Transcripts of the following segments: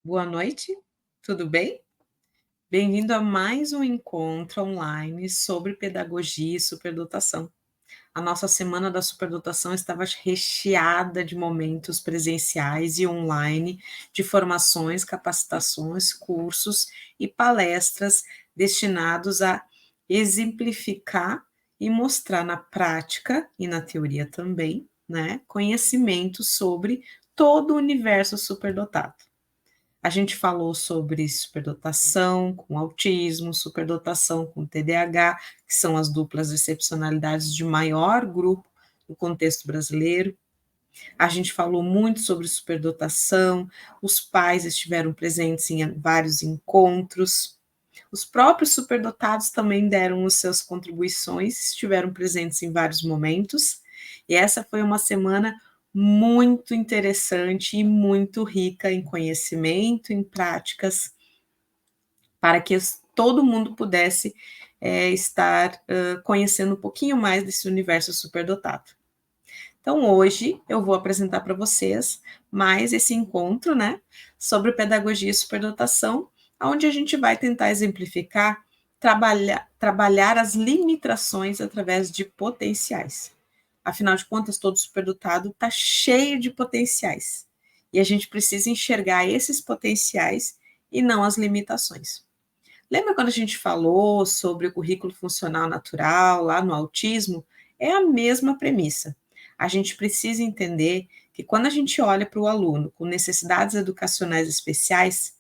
Boa noite, tudo bem? Bem-vindo a mais um encontro online sobre pedagogia e superdotação. A nossa semana da superdotação estava recheada de momentos presenciais e online, de formações, capacitações, cursos e palestras destinados a exemplificar e mostrar na prática e na teoria também, né, conhecimentos sobre todo o universo superdotado. A gente falou sobre superdotação com autismo, superdotação com TDAH, que são as duplas excepcionalidades de maior grupo no contexto brasileiro. A gente falou muito sobre superdotação, os pais estiveram presentes em vários encontros. Os próprios superdotados também deram as suas contribuições, estiveram presentes em vários momentos. E essa foi uma semana muito interessante e muito rica em conhecimento, em práticas, para que todo mundo pudesse estar conhecendo um pouquinho mais desse universo superdotado. Então, hoje eu vou apresentar para vocês mais esse encontro, né, sobre pedagogia e superdotação, onde a gente vai tentar exemplificar, trabalhar as limitações através de potenciais. Afinal de contas, todo superdotado está cheio de potenciais. E a gente precisa enxergar esses potenciais e não as limitações. Lembra quando a gente falou sobre o currículo funcional natural, lá no autismo? É a mesma premissa. A gente precisa entender que quando a gente olha para o aluno com necessidades educacionais especiais,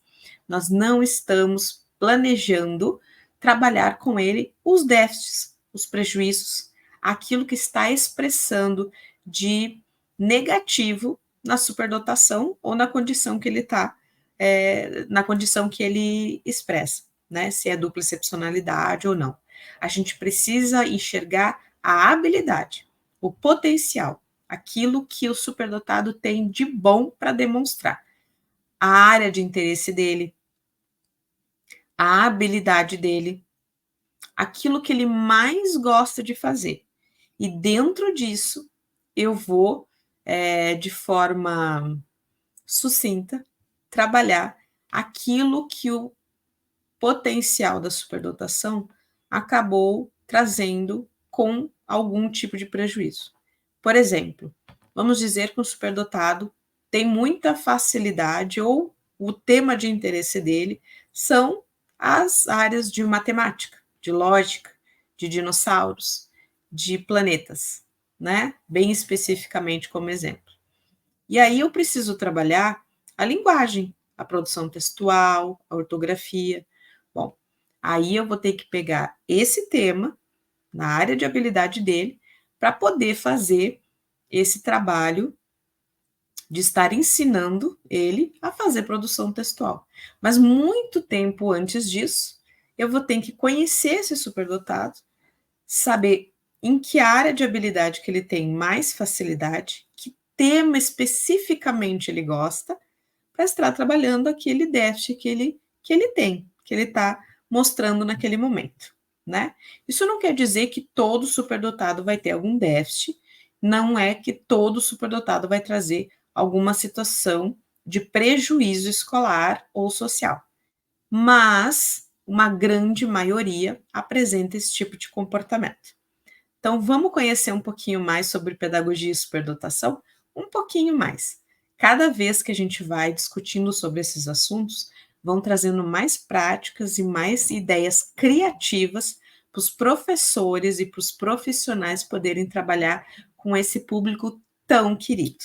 nós não estamos planejando trabalhar com ele os déficits, os prejuízos, aquilo que está expressando de negativo na superdotação ou na condição que ele está, na condição que ele expressa, né? Se é dupla excepcionalidade ou não. A gente precisa enxergar a habilidade, o potencial, aquilo que o superdotado tem de bom para demonstrar, a área de interesse dele, a habilidade dele, aquilo que ele mais gosta de fazer. E dentro disso, eu vou, de forma sucinta, trabalhar aquilo que o potencial da superdotação acabou trazendo com algum tipo de prejuízo. Por exemplo, vamos dizer que o superdotado tem muita facilidade ou o tema de interesse dele são as áreas de matemática, de lógica, de dinossauros, de planetas, né? Bem especificamente como exemplo. E aí eu preciso trabalhar a linguagem, a produção textual, a ortografia. Bom, aí eu vou ter que pegar esse tema na área de habilidade dele para poder fazer esse trabalho de estar ensinando ele a fazer produção textual. Mas muito tempo antes disso, eu vou ter que conhecer esse superdotado, saber em que área de habilidade que ele tem mais facilidade, que tema especificamente ele gosta, para estar trabalhando aquele déficit que ele tem, que ele está mostrando naquele momento, né? Isso não quer dizer que todo superdotado vai ter algum déficit, não é que todo superdotado vai trazer alguma situação de prejuízo escolar ou social, mas uma grande maioria apresenta esse tipo de comportamento. Então, vamos conhecer um pouquinho mais sobre pedagogia e superdotação? Um pouquinho mais. Cada vez que a gente vai discutindo sobre esses assuntos, vão trazendo mais práticas e mais ideias criativas para os professores e para os profissionais poderem trabalhar com esse público tão querido.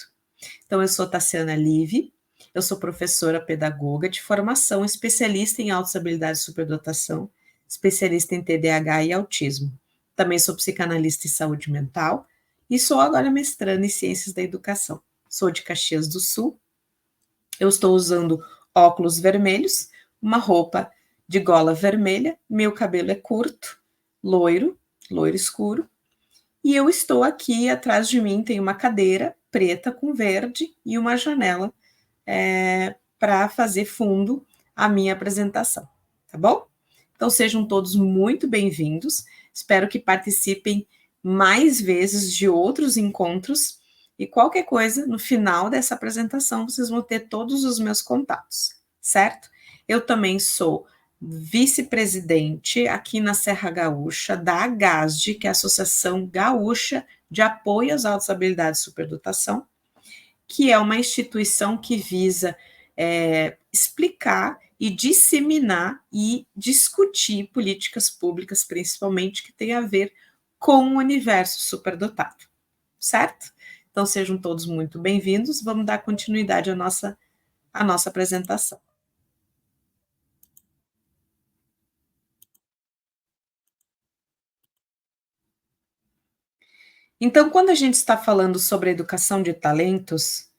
Então, eu sou Tassiana Live, eu sou professora pedagoga de formação, especialista em altas habilidades e superdotação, especialista em TDAH e autismo. Também sou psicanalista em saúde mental e sou agora mestranda em ciências da educação. Sou de Caxias do Sul. Eu estou usando óculos vermelhos, uma roupa de gola vermelha, meu cabelo é curto, loiro escuro, e eu estou aqui, atrás de mim tem uma cadeira preta com verde e uma janela para fazer fundo à minha apresentação, tá bom? Então sejam todos muito bem-vindos, espero que participem mais vezes de outros encontros e qualquer coisa, no final dessa apresentação, vocês vão ter todos os meus contatos, certo? Eu também sou vice-presidente aqui na Serra Gaúcha da AGASD, que é a Associação Gaúcha de Apoio às Altas Habilidades e Superdotação, que é uma instituição que visa explicar e disseminar e discutir políticas públicas, principalmente que tem a ver com o universo superdotado, certo? Então sejam todos muito bem-vindos. Vamos dar continuidade à nossa apresentação. Então, quando a gente está falando sobre a educação de talentos,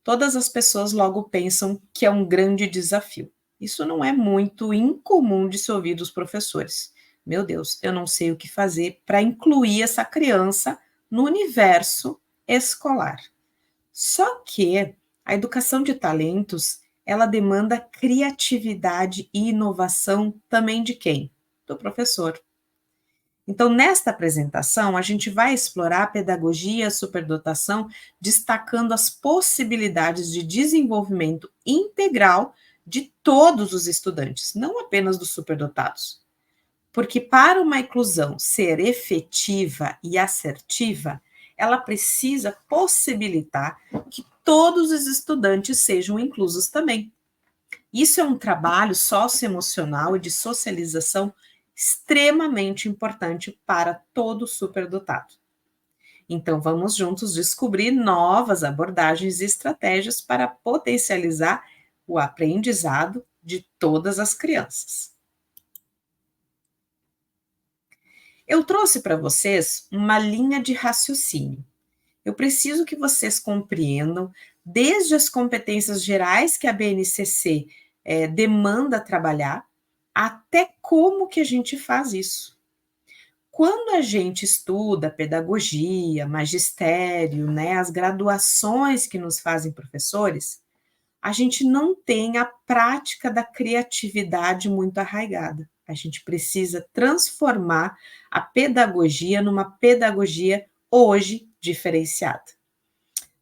todas as pessoas logo pensam que é um grande desafio. Isso não é muito incomum de se ouvir dos professores. Meu Deus, eu não sei o que fazer para incluir essa criança no universo escolar. Só que a educação de talentos, ela demanda criatividade e inovação também de quem? Do professor. Então, nesta apresentação, a gente vai explorar a pedagogia e a superdotação, destacando as possibilidades de desenvolvimento integral de todos os estudantes, não apenas dos superdotados. Porque para uma inclusão ser efetiva e assertiva, ela precisa possibilitar que todos os estudantes sejam inclusos também. Isso é um trabalho socioemocional e de socialização extremamente importante para todo superdotado. Então, vamos juntos descobrir novas abordagens e estratégias para potencializar o aprendizado de todas as crianças. Eu trouxe para vocês uma linha de raciocínio. Eu preciso que vocês compreendam, desde as competências gerais que a BNCC demanda trabalhar, até como que a gente faz isso. Quando a gente estuda pedagogia, magistério, né, as graduações que nos fazem professores, a gente não tem a prática da criatividade muito arraigada. A gente precisa transformar a pedagogia numa pedagogia hoje diferenciada.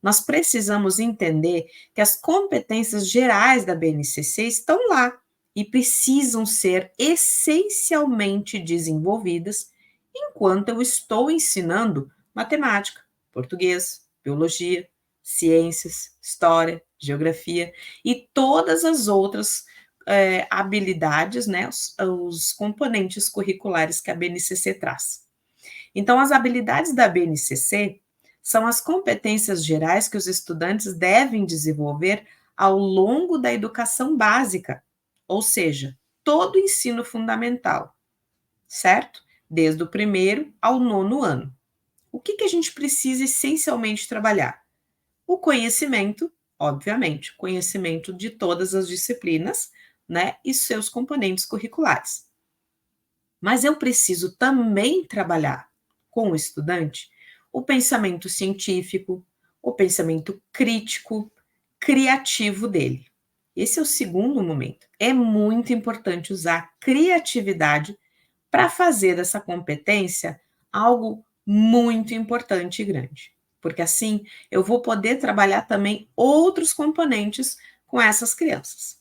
Nós precisamos entender que as competências gerais da BNCC estão lá e precisam ser essencialmente desenvolvidas enquanto eu estou ensinando matemática, português, biologia, ciências, história, geografia e todas as outras habilidades, né, os componentes curriculares que a BNCC traz. Então, as habilidades da BNCC são as competências gerais que os estudantes devem desenvolver ao longo da educação básica, ou seja, todo o ensino fundamental, certo? Desde o primeiro ao nono ano. O que a gente precisa essencialmente trabalhar? O conhecimento, obviamente, conhecimento de todas as disciplinas, né, e seus componentes curriculares. Mas eu preciso também trabalhar com o estudante o pensamento científico, o pensamento crítico, criativo dele. Esse é o segundo momento. É muito importante usar a criatividade para fazer dessa competência algo muito importante e grande. Porque assim eu vou poder trabalhar também outros componentes com essas crianças.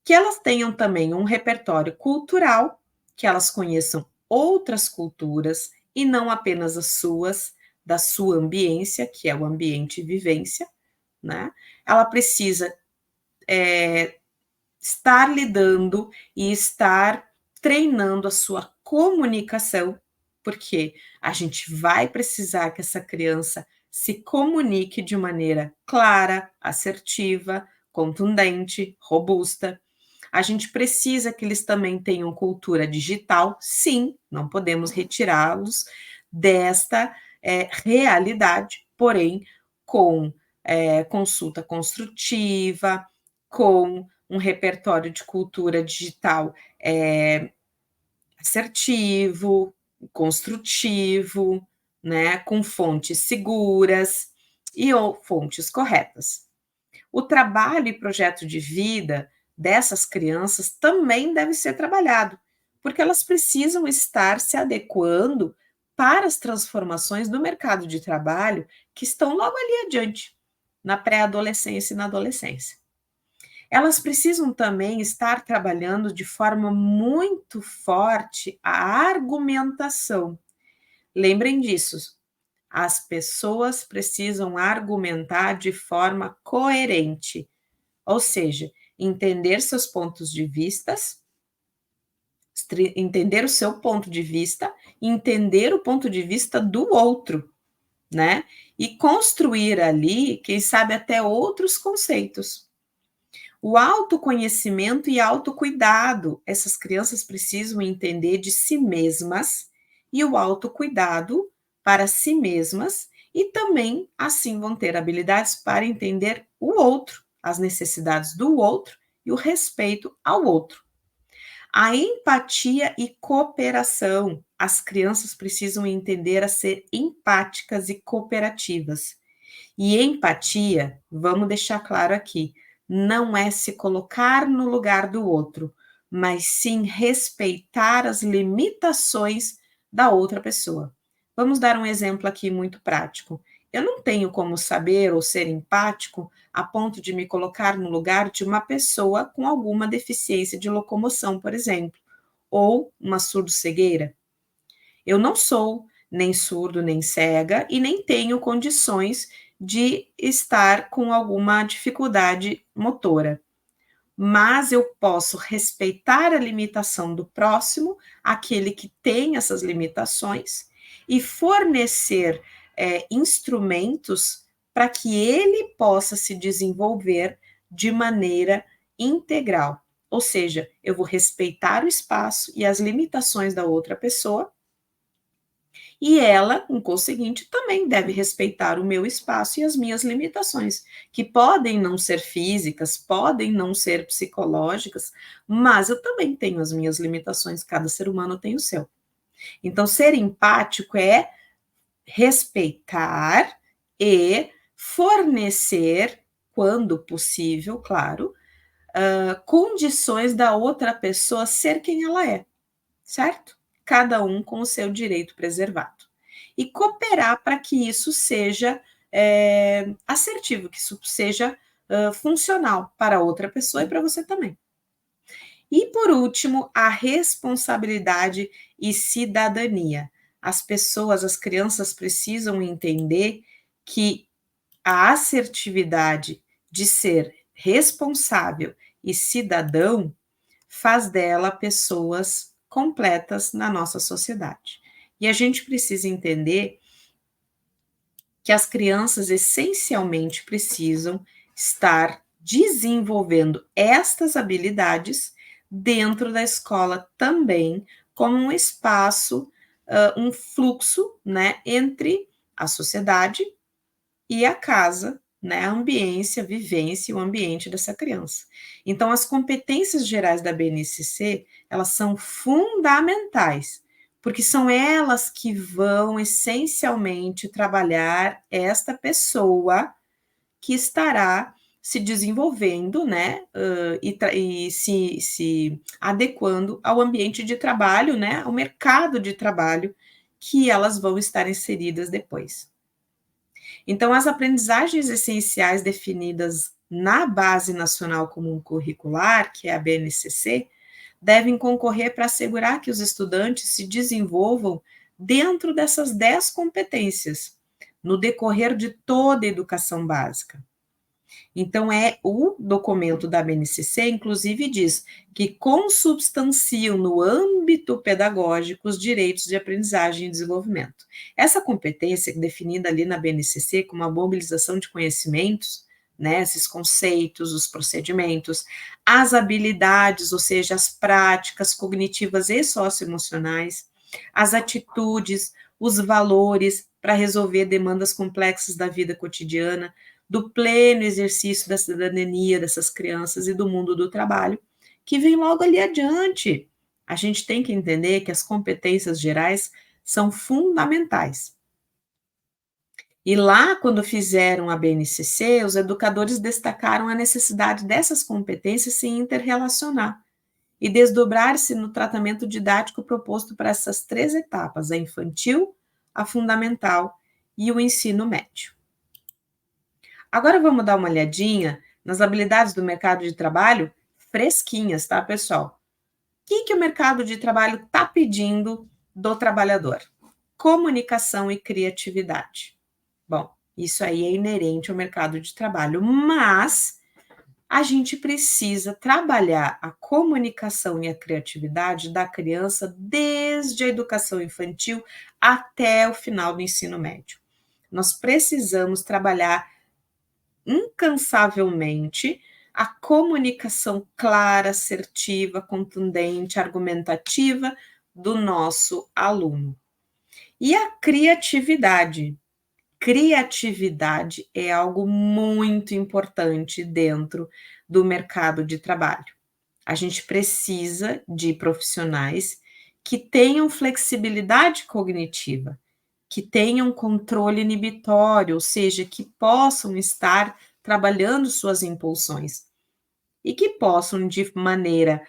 Que elas tenham também um repertório cultural, que elas conheçam outras culturas e não apenas as suas, da sua ambiência, que é o ambiente vivência, né? Ela precisa estar lidando e estar treinando a sua comunicação, porque a gente vai precisar que essa criança se comunique de maneira clara, assertiva, contundente, robusta. A gente precisa que eles também tenham cultura digital, sim, não podemos retirá-los desta realidade, porém, com consulta construtiva, com um repertório de cultura digital assertivo, construtivo, né, com fontes seguras e ou fontes corretas. O trabalho e projeto de vida dessas crianças também deve ser trabalhado, porque elas precisam estar se adequando para as transformações do mercado de trabalho que estão logo ali adiante, na pré-adolescência e na adolescência. Elas precisam também estar trabalhando de forma muito forte a argumentação. Lembrem disso, as pessoas precisam argumentar de forma coerente, ou seja, entender seus pontos de vistas, entender o seu ponto de vista, entender o ponto de vista do outro, né? E construir ali, quem sabe, até outros conceitos. O autoconhecimento e autocuidado, essas crianças precisam entender de si mesmas e o autocuidado para si mesmas e também assim vão ter habilidades para entender o outro, as necessidades do outro e o respeito ao outro. A empatia e cooperação. As crianças precisam entender a ser empáticas e cooperativas. E empatia, vamos deixar claro aqui, não é se colocar no lugar do outro, mas sim respeitar as limitações da outra pessoa. Vamos dar um exemplo aqui muito prático. Eu não tenho como saber ou ser empático a ponto de me colocar no lugar de uma pessoa com alguma deficiência de locomoção, por exemplo, ou uma surdo-cegueira. Eu não sou nem surdo, nem cega e nem tenho condições de estar com alguma dificuldade motora. Mas eu posso respeitar a limitação do próximo, aquele que tem essas limitações, e fornecer instrumentos para que ele possa se desenvolver de maneira integral. Ou seja, eu vou respeitar o espaço e as limitações da outra pessoa, e ela, com conseguinte, também deve respeitar o meu espaço e as minhas limitações, que podem não ser físicas, podem não ser psicológicas, mas eu também tenho as minhas limitações, cada ser humano tem o seu. Então, ser empático é respeitar e fornecer, quando possível, claro, condições da outra pessoa ser quem ela é, certo? Cada um com o seu direito preservado. E cooperar para que isso seja assertivo, que isso seja funcional para outra pessoa e para você também. E, por último, a responsabilidade e cidadania. As pessoas, as crianças precisam entender que a assertividade de ser responsável e cidadão faz dela pessoas completas na nossa sociedade. E a gente precisa entender que as crianças essencialmente precisam estar desenvolvendo estas habilidades dentro da escola também, como um espaço, um fluxo, né, entre a sociedade e a casa, né, a ambiência, a vivência e o ambiente dessa criança. Então, as competências gerais da BNCC, elas são fundamentais, porque são elas que vão essencialmente trabalhar esta pessoa que estará se desenvolvendo, né, e se adequando ao ambiente de trabalho, né, ao mercado de trabalho que elas vão estar inseridas depois. Então, as aprendizagens essenciais definidas na Base Nacional Comum Curricular, que é a BNCC, devem concorrer para assegurar que os estudantes se desenvolvam dentro dessas 10 competências, no decorrer de toda a educação básica. Então, o documento da BNCC, inclusive, diz que consubstanciam no âmbito pedagógico os direitos de aprendizagem e desenvolvimento. Essa competência, definida ali na BNCC como a mobilização de conhecimentos, né, esses conceitos, os procedimentos, as habilidades, ou seja, as práticas cognitivas e socioemocionais, as atitudes, os valores para resolver demandas complexas da vida cotidiana, do pleno exercício da cidadania dessas crianças e do mundo do trabalho, que vem logo ali adiante. A gente tem que entender que as competências gerais são fundamentais. E lá, quando fizeram a BNCC, os educadores destacaram a necessidade dessas competências se interrelacionar e desdobrar-se no tratamento didático proposto para essas 3 etapas, a infantil, a fundamental e o ensino médio. Agora vamos dar uma olhadinha nas habilidades do mercado de trabalho, fresquinhas, tá, pessoal? O que o mercado de trabalho está pedindo do trabalhador? Comunicação e criatividade. Bom, isso aí é inerente ao mercado de trabalho, mas a gente precisa trabalhar a comunicação e a criatividade da criança desde a educação infantil até o final do ensino médio. Nós precisamos trabalhar incansavelmente a comunicação clara, assertiva, contundente, argumentativa do nosso aluno. E a criatividade. Criatividade é algo muito importante dentro do mercado de trabalho. A gente precisa de profissionais que tenham flexibilidade cognitiva, que tenham controle inibitório, ou seja, que possam estar trabalhando suas impulsões e que possam, de maneira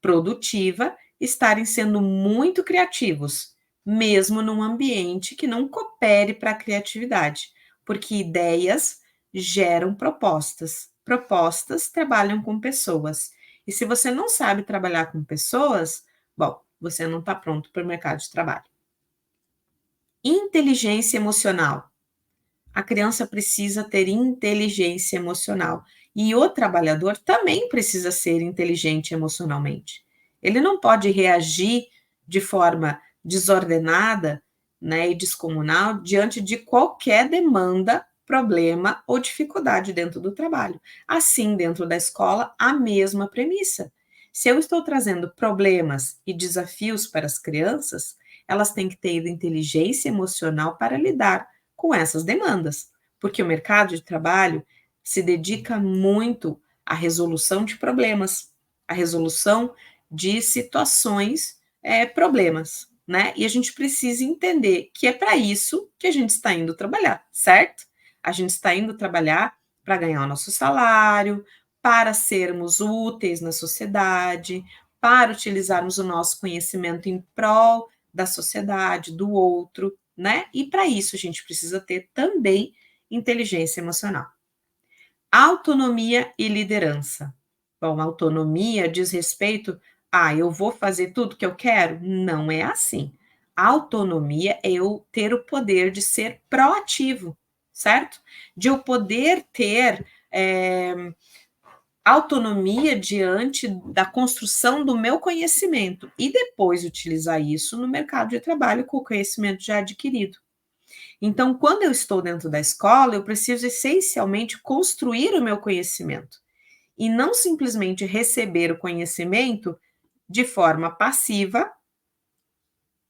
produtiva, estarem sendo muito criativos, mesmo num ambiente que não coopere para a criatividade, porque ideias geram propostas, propostas trabalham com pessoas. E se você não sabe trabalhar com pessoas, bom, você não está pronto para o mercado de trabalho. Inteligência emocional. A criança precisa ter inteligência emocional. E o trabalhador também precisa ser inteligente emocionalmente. Ele não pode reagir de forma desordenada, né, e descomunal diante de qualquer demanda, problema ou dificuldade dentro do trabalho. Assim, dentro da escola, a mesma premissa. Se eu estou trazendo problemas e desafios para as crianças, elas têm que ter inteligência emocional para lidar com essas demandas, porque o mercado de trabalho se dedica muito à resolução de problemas, à resolução de situações, problemas, né? E a gente precisa entender que é para isso que a gente está indo trabalhar, certo? A gente está indo trabalhar para ganhar o nosso salário, para sermos úteis na sociedade, para utilizarmos o nosso conhecimento em prol da sociedade, do outro, né? E para isso a gente precisa ter também inteligência emocional. Autonomia e liderança. Bom, autonomia diz respeito a eu vou fazer tudo que eu quero? Não é assim. Autonomia é eu ter o poder de ser proativo, certo? De eu poder ter autonomia diante da construção do meu conhecimento e depois utilizar isso no mercado de trabalho com o conhecimento já adquirido. Então, quando eu estou dentro da escola, eu preciso essencialmente construir o meu conhecimento e não simplesmente receber o conhecimento de forma passiva,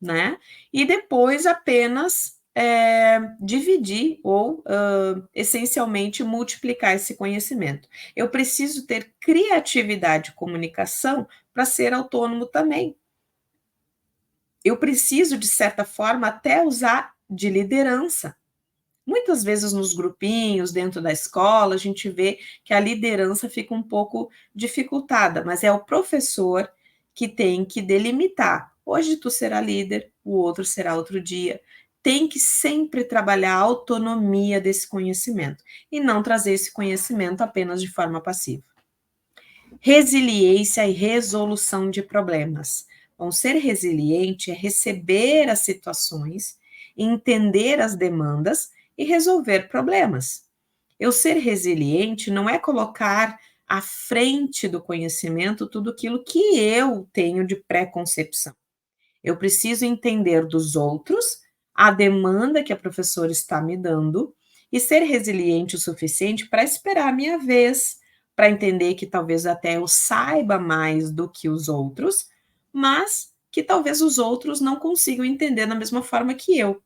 né? E depois apenas dividir ou essencialmente multiplicar esse conhecimento. Eu preciso ter criatividade e comunicação para ser autônomo também. Eu preciso, de certa forma, até usar de liderança. Muitas vezes nos grupinhos, dentro da escola, a gente vê que a liderança fica um pouco dificultada, mas é o professor que tem que delimitar. Hoje tu será líder, o outro será outro dia. Tem que sempre trabalhar a autonomia desse conhecimento e não trazer esse conhecimento apenas de forma passiva. Resiliência e resolução de problemas. Bom, ser resiliente é receber as situações, entender as demandas e resolver problemas. Eu ser resiliente não é colocar à frente do conhecimento tudo aquilo que eu tenho de pré-concepção. Eu preciso entender dos outros a demanda que a professora está me dando e ser resiliente o suficiente para esperar a minha vez, para entender que talvez até eu saiba mais do que os outros, mas que talvez os outros não consigam entender da mesma forma que eu.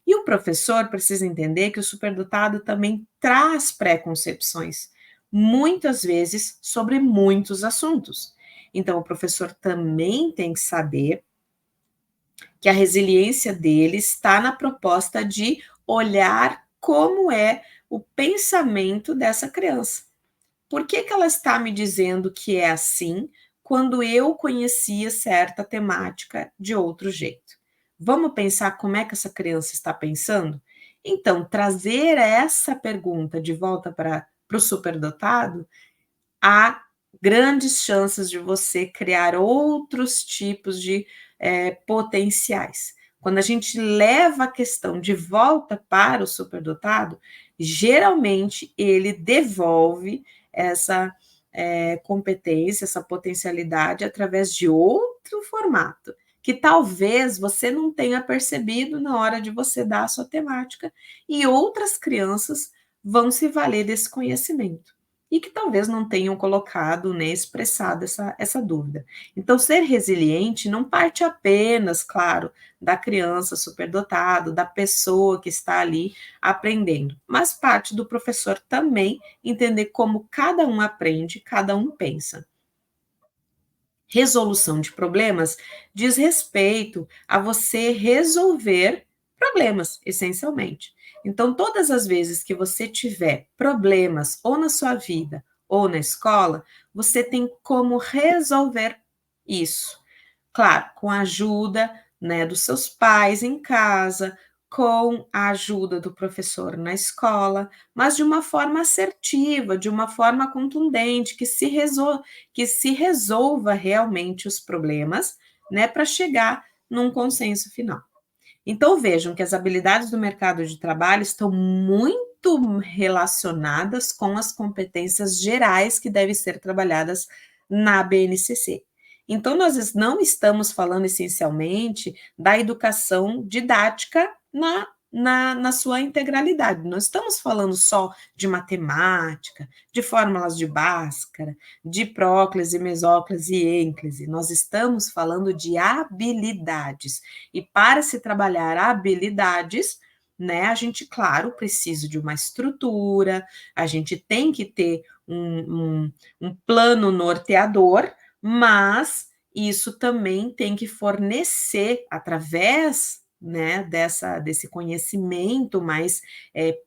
E o professor precisa entender que o superdotado também traz pré-concepções, muitas vezes sobre muitos assuntos. Então, o professor também tem que saber que a resiliência dele está na proposta de olhar como é o pensamento dessa criança. Por que ela está me dizendo que é assim quando eu conhecia certa temática de outro jeito? Vamos pensar como é que essa criança está pensando? Então, trazer essa pergunta de volta para para o superdotado, há grandes chances de você criar outros tipos de potenciais. Quando a gente leva a questão de volta para o superdotado, geralmente ele devolve essa competência, essa potencialidade através de outro formato, que talvez você não tenha percebido na hora de você dar a sua temática, e outras crianças vão se valer desse conhecimento e que talvez não tenham colocado, né, expressado essa dúvida. Então, ser resiliente não parte apenas, claro, da criança superdotado, da pessoa que está ali aprendendo, mas parte do professor também entender como cada um aprende, cada um pensa. Resolução de problemas diz respeito a você resolver problemas, essencialmente. Então, todas as vezes que você tiver problemas, ou na sua vida, ou na escola, você tem como resolver isso. Claro, com a ajuda, né, dos seus pais em casa, com a ajuda do professor na escola, mas de uma forma assertiva, de uma forma contundente, que se resolva realmente os problemas, né, para chegar num consenso final. Então vejam que as habilidades do mercado de trabalho estão muito relacionadas com as competências gerais que devem ser trabalhadas na BNCC. Então nós não estamos falando essencialmente da educação didática na sua integralidade. Não estamos falando só de matemática, de fórmulas de Bhaskara, de próclise, mesóclise e ênclise. Nós estamos falando de habilidades. E para se trabalhar habilidades, né, a gente, claro, precisa de uma estrutura, a gente tem que ter um plano norteador, mas isso também tem que fornecer, através, né, desse conhecimento mais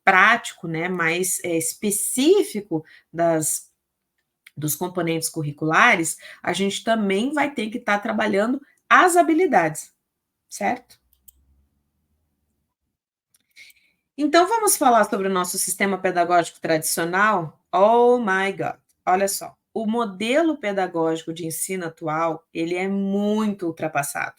prático, né, mais específico dos componentes curriculares, a gente também vai ter que estar trabalhando as habilidades, certo? Então vamos falar sobre o nosso sistema pedagógico tradicional? Oh my God! Olha só, o modelo pedagógico de ensino atual, ele é muito ultrapassado.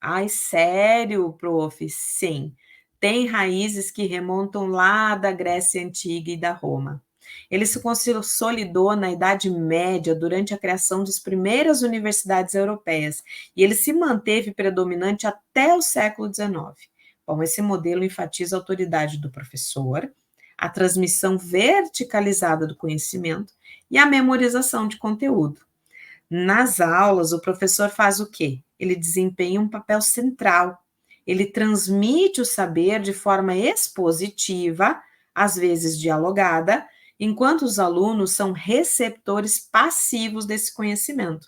Ai, sério, prof? Sim, tem raízes que remontam lá da Grécia Antiga e da Roma. Ele se consolidou na Idade Média durante a criação das primeiras universidades europeias e ele se manteve predominante até o século XIX. Bom, esse modelo enfatiza a autoridade do professor, a transmissão verticalizada do conhecimento e a memorização de conteúdo. Nas aulas, o professor faz o quê? Ele desempenha um papel central. Ele transmite o saber de forma expositiva, às vezes dialogada, enquanto os alunos são receptores passivos desse conhecimento.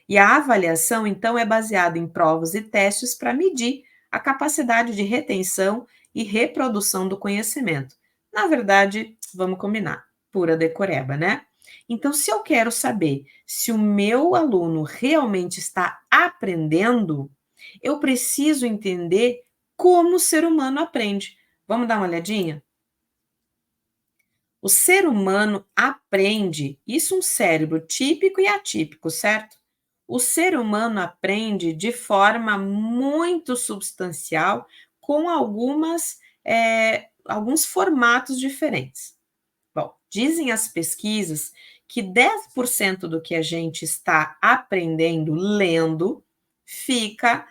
E a avaliação, então, é baseada em provas e testes para medir a capacidade de retenção e reprodução do conhecimento. Na verdade, vamos combinar, pura decoreba, né? Então, se eu quero saber se o meu aluno realmente está aprendendo, eu preciso entender como o ser humano aprende. Vamos dar uma olhadinha? O ser humano aprende, isso um cérebro típico e atípico, certo? O ser humano aprende de forma muito substancial, com alguns formatos diferentes. Bom, dizem as pesquisas que 10% do que a gente está aprendendo, lendo, fica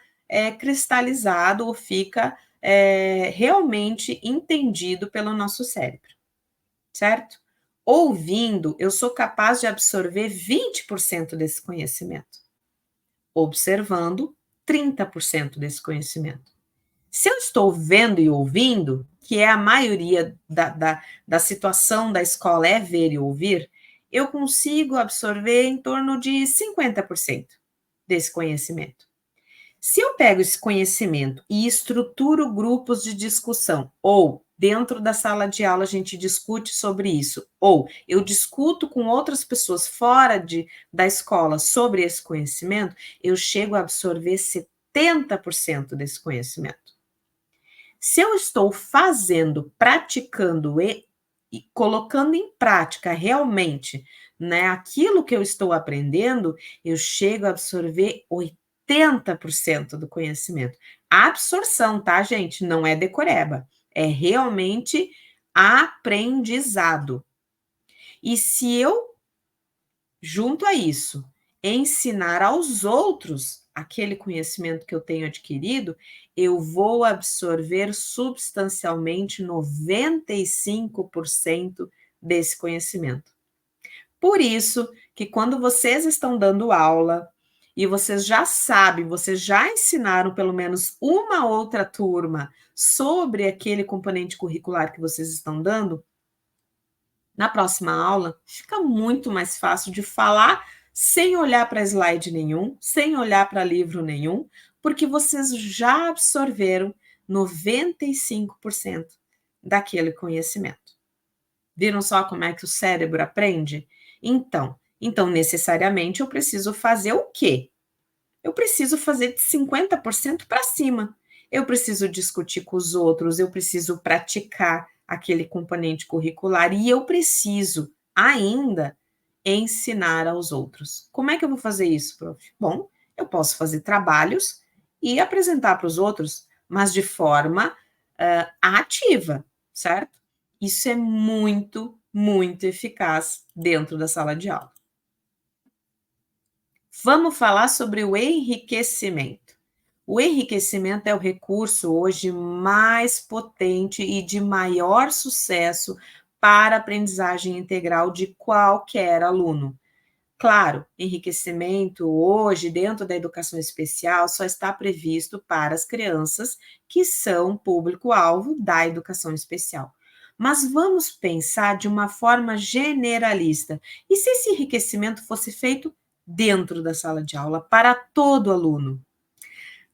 cristalizado ou fica realmente entendido pelo nosso cérebro, certo? Ouvindo, eu sou capaz de absorver 20% desse conhecimento. Observando, 30% desse conhecimento. Se eu estou vendo e ouvindo, que é a maioria da situação da escola é ver e ouvir, eu consigo absorver em torno de 50% desse conhecimento. Se eu pego esse conhecimento e estruturo grupos de discussão, ou dentro da sala de aula a gente discute sobre isso, ou eu discuto com outras pessoas fora da escola sobre esse conhecimento, eu chego a absorver 70% desse conhecimento. Se eu estou fazendo, praticando e e colocando em prática realmente, né, aquilo que eu estou aprendendo, eu chego a absorver 80% do conhecimento. Absorção, tá, gente? Não é decoreba, é realmente aprendizado. E se eu, junto a isso, ensinar aos outros aquele conhecimento que eu tenho adquirido, eu vou absorver substancialmente 95% desse conhecimento. Por isso que quando vocês estão dando aula e vocês já sabem, vocês já ensinaram pelo menos uma outra turma sobre aquele componente curricular que vocês estão dando, na próxima aula fica muito mais fácil de falar sem olhar para slide nenhum, sem olhar para livro nenhum, porque vocês já absorveram 95% daquele conhecimento. Viram só como é que o cérebro aprende? Então necessariamente eu preciso fazer o quê? Eu preciso fazer de 50% para cima. Eu preciso discutir com os outros, eu preciso praticar aquele componente curricular e eu preciso ainda ensinar aos outros. Como é que eu vou fazer isso, prof? Bom, eu posso fazer trabalhos e apresentar para os outros, mas de forma ativa, certo? Isso é muito, muito eficaz dentro da sala de aula. Vamos falar sobre o enriquecimento. O enriquecimento é o recurso hoje mais potente e de maior sucesso para a aprendizagem integral de qualquer aluno. Claro, enriquecimento hoje, dentro da educação especial, só está previsto para as crianças que são público-alvo da educação especial. Mas vamos pensar de uma forma generalista. E se esse enriquecimento fosse feito dentro da sala de aula, para todo aluno?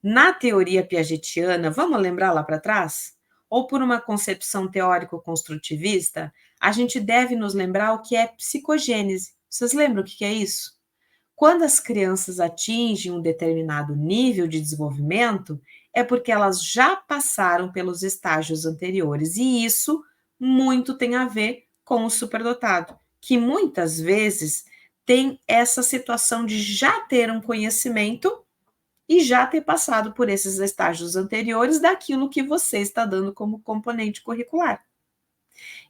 Na teoria piagetiana, vamos lembrar lá para trás? Ou por uma concepção teórico-construtivista, a gente deve nos lembrar o que é psicogênese. Vocês lembram o que é isso? Quando as crianças atingem um determinado nível de desenvolvimento, é porque elas já passaram pelos estágios anteriores, e isso muito tem a ver com o superdotado, que muitas vezes tem essa situação de já ter um conhecimento e já ter passado por esses estágios anteriores daquilo que você está dando como componente curricular.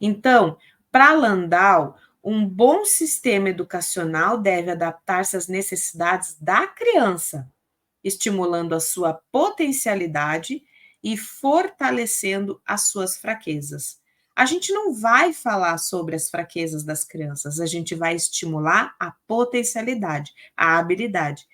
Então, para Landau, um bom sistema educacional deve adaptar-se às necessidades da criança, estimulando a sua potencialidade e fortalecendo as suas fraquezas. A gente não vai falar sobre as fraquezas das crianças, a gente vai estimular a potencialidade, a habilidade,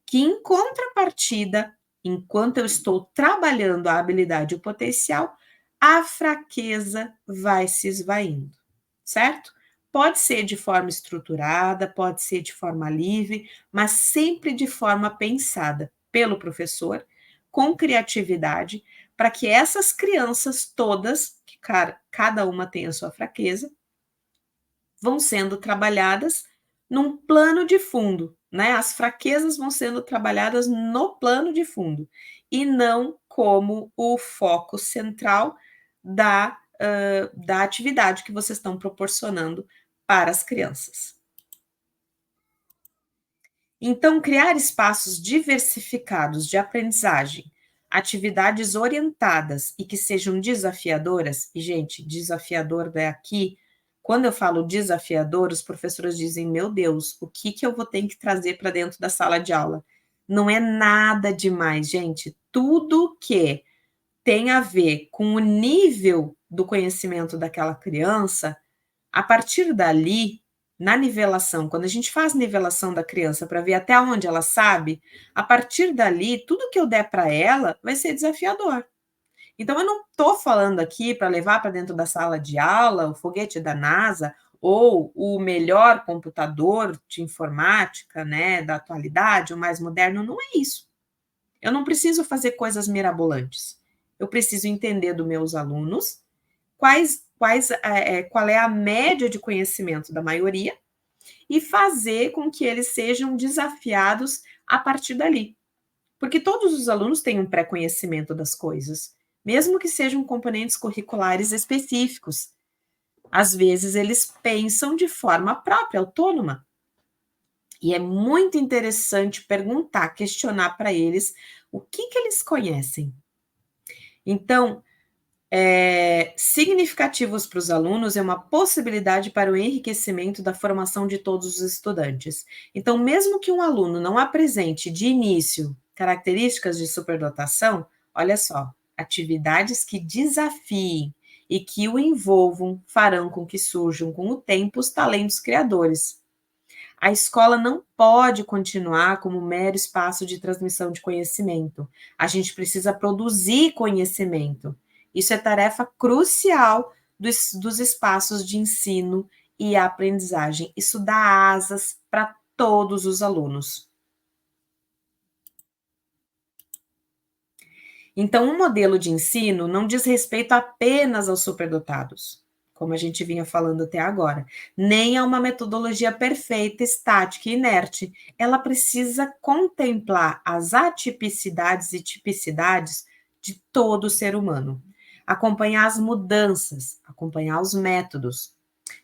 que em contrapartida, enquanto eu estou trabalhando a habilidade e o potencial, a fraqueza vai se esvaindo, certo? Pode ser de forma estruturada, pode ser de forma livre, mas sempre de forma pensada pelo professor, com criatividade, para que essas crianças todas, que cada uma tem a sua fraqueza, vão sendo trabalhadas num plano de fundo, né? As fraquezas vão sendo trabalhadas no plano de fundo e não como o foco central da atividade que vocês estão proporcionando para as crianças. Então, criar espaços diversificados de aprendizagem, atividades orientadas e que sejam desafiadoras, e, gente, desafiador é aqui. Quando eu falo desafiador, os professores dizem: meu Deus, o que eu vou ter que trazer para dentro da sala de aula? Não é nada demais, gente. Tudo que tem a ver com o nível do conhecimento daquela criança, a partir dali, na nivelação, quando a gente faz nivelação da criança para ver até onde ela sabe, a partir dali, tudo que eu der para ela vai ser desafiador. Então, eu não estou falando aqui para levar para dentro da sala de aula o foguete da NASA ou o melhor computador de informática, né, da atualidade, o mais moderno, não é isso. Eu não preciso fazer coisas mirabolantes. Eu preciso entender dos meus alunos qual é a média de conhecimento da maioria e fazer com que eles sejam desafiados a partir dali. Porque todos os alunos têm um pré-conhecimento das coisas, mesmo que sejam componentes curriculares específicos. Às vezes, eles pensam de forma própria, autônoma. E é muito interessante perguntar, questionar para eles o que eles conhecem. Então, significativos para os alunos é uma possibilidade para o enriquecimento da formação de todos os estudantes. Então, mesmo que um aluno não apresente de início características de superdotação, olha só, atividades que desafiem e que o envolvam farão com que surjam com o tempo os talentos criadores. A escola não pode continuar como mero espaço de transmissão de conhecimento. A gente precisa produzir conhecimento. Isso é tarefa crucial dos espaços de ensino e aprendizagem. Isso dá asas para todos os alunos. Então, um modelo de ensino não diz respeito apenas aos superdotados, como a gente vinha falando até agora, nem a uma metodologia perfeita, estática e inerte. Ela precisa contemplar as atipicidades e tipicidades de todo ser humano, acompanhar as mudanças, acompanhar os métodos.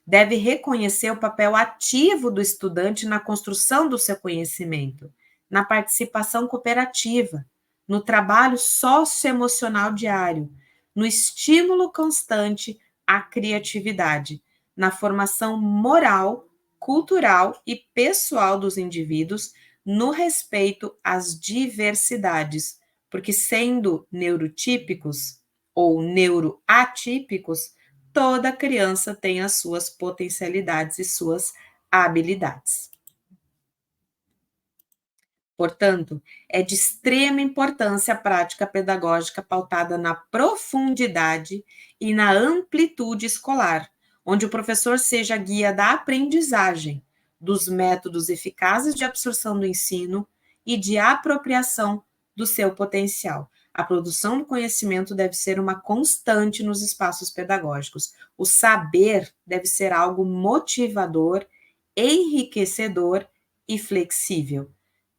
Deve reconhecer o papel ativo do estudante na construção do seu conhecimento, na participação cooperativa, no trabalho socioemocional diário, no estímulo constante à criatividade, na formação moral, cultural e pessoal dos indivíduos, no respeito às diversidades, porque sendo neurotípicos ou neuroatípicos, toda criança tem as suas potencialidades e suas habilidades. Portanto, é de extrema importância a prática pedagógica pautada na profundidade e na amplitude escolar, onde o professor seja a guia da aprendizagem, dos métodos eficazes de absorção do ensino e de apropriação do seu potencial. A produção do conhecimento deve ser uma constante nos espaços pedagógicos. O saber deve ser algo motivador, enriquecedor e flexível.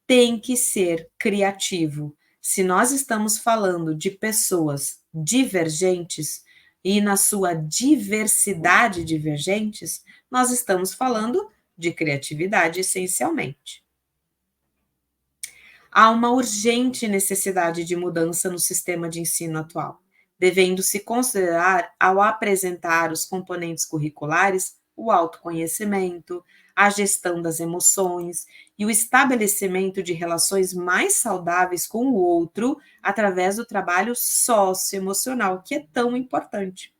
Tem que ser criativo. Se nós estamos falando de pessoas divergentes e na sua diversidade divergentes, nós estamos falando de criatividade essencialmente. Há uma urgente necessidade de mudança no sistema de ensino atual, devendo-se considerar, ao apresentar os componentes curriculares, o autoconhecimento, a gestão das emoções e o estabelecimento de relações mais saudáveis com o outro através do trabalho socioemocional, que é tão importante.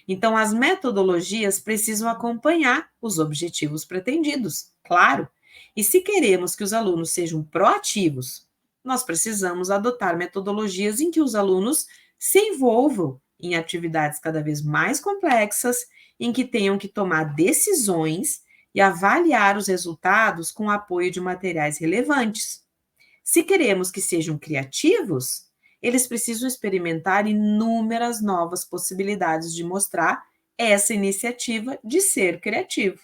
Então, as metodologias precisam acompanhar os objetivos pretendidos, claro. E se queremos que os alunos sejam proativos, nós precisamos adotar metodologias em que os alunos se envolvam em atividades cada vez mais complexas, em que tenham que tomar decisões e avaliar os resultados com o apoio de materiais relevantes. Se queremos que sejam criativos, eles precisam experimentar inúmeras novas possibilidades de mostrar essa iniciativa de ser criativo.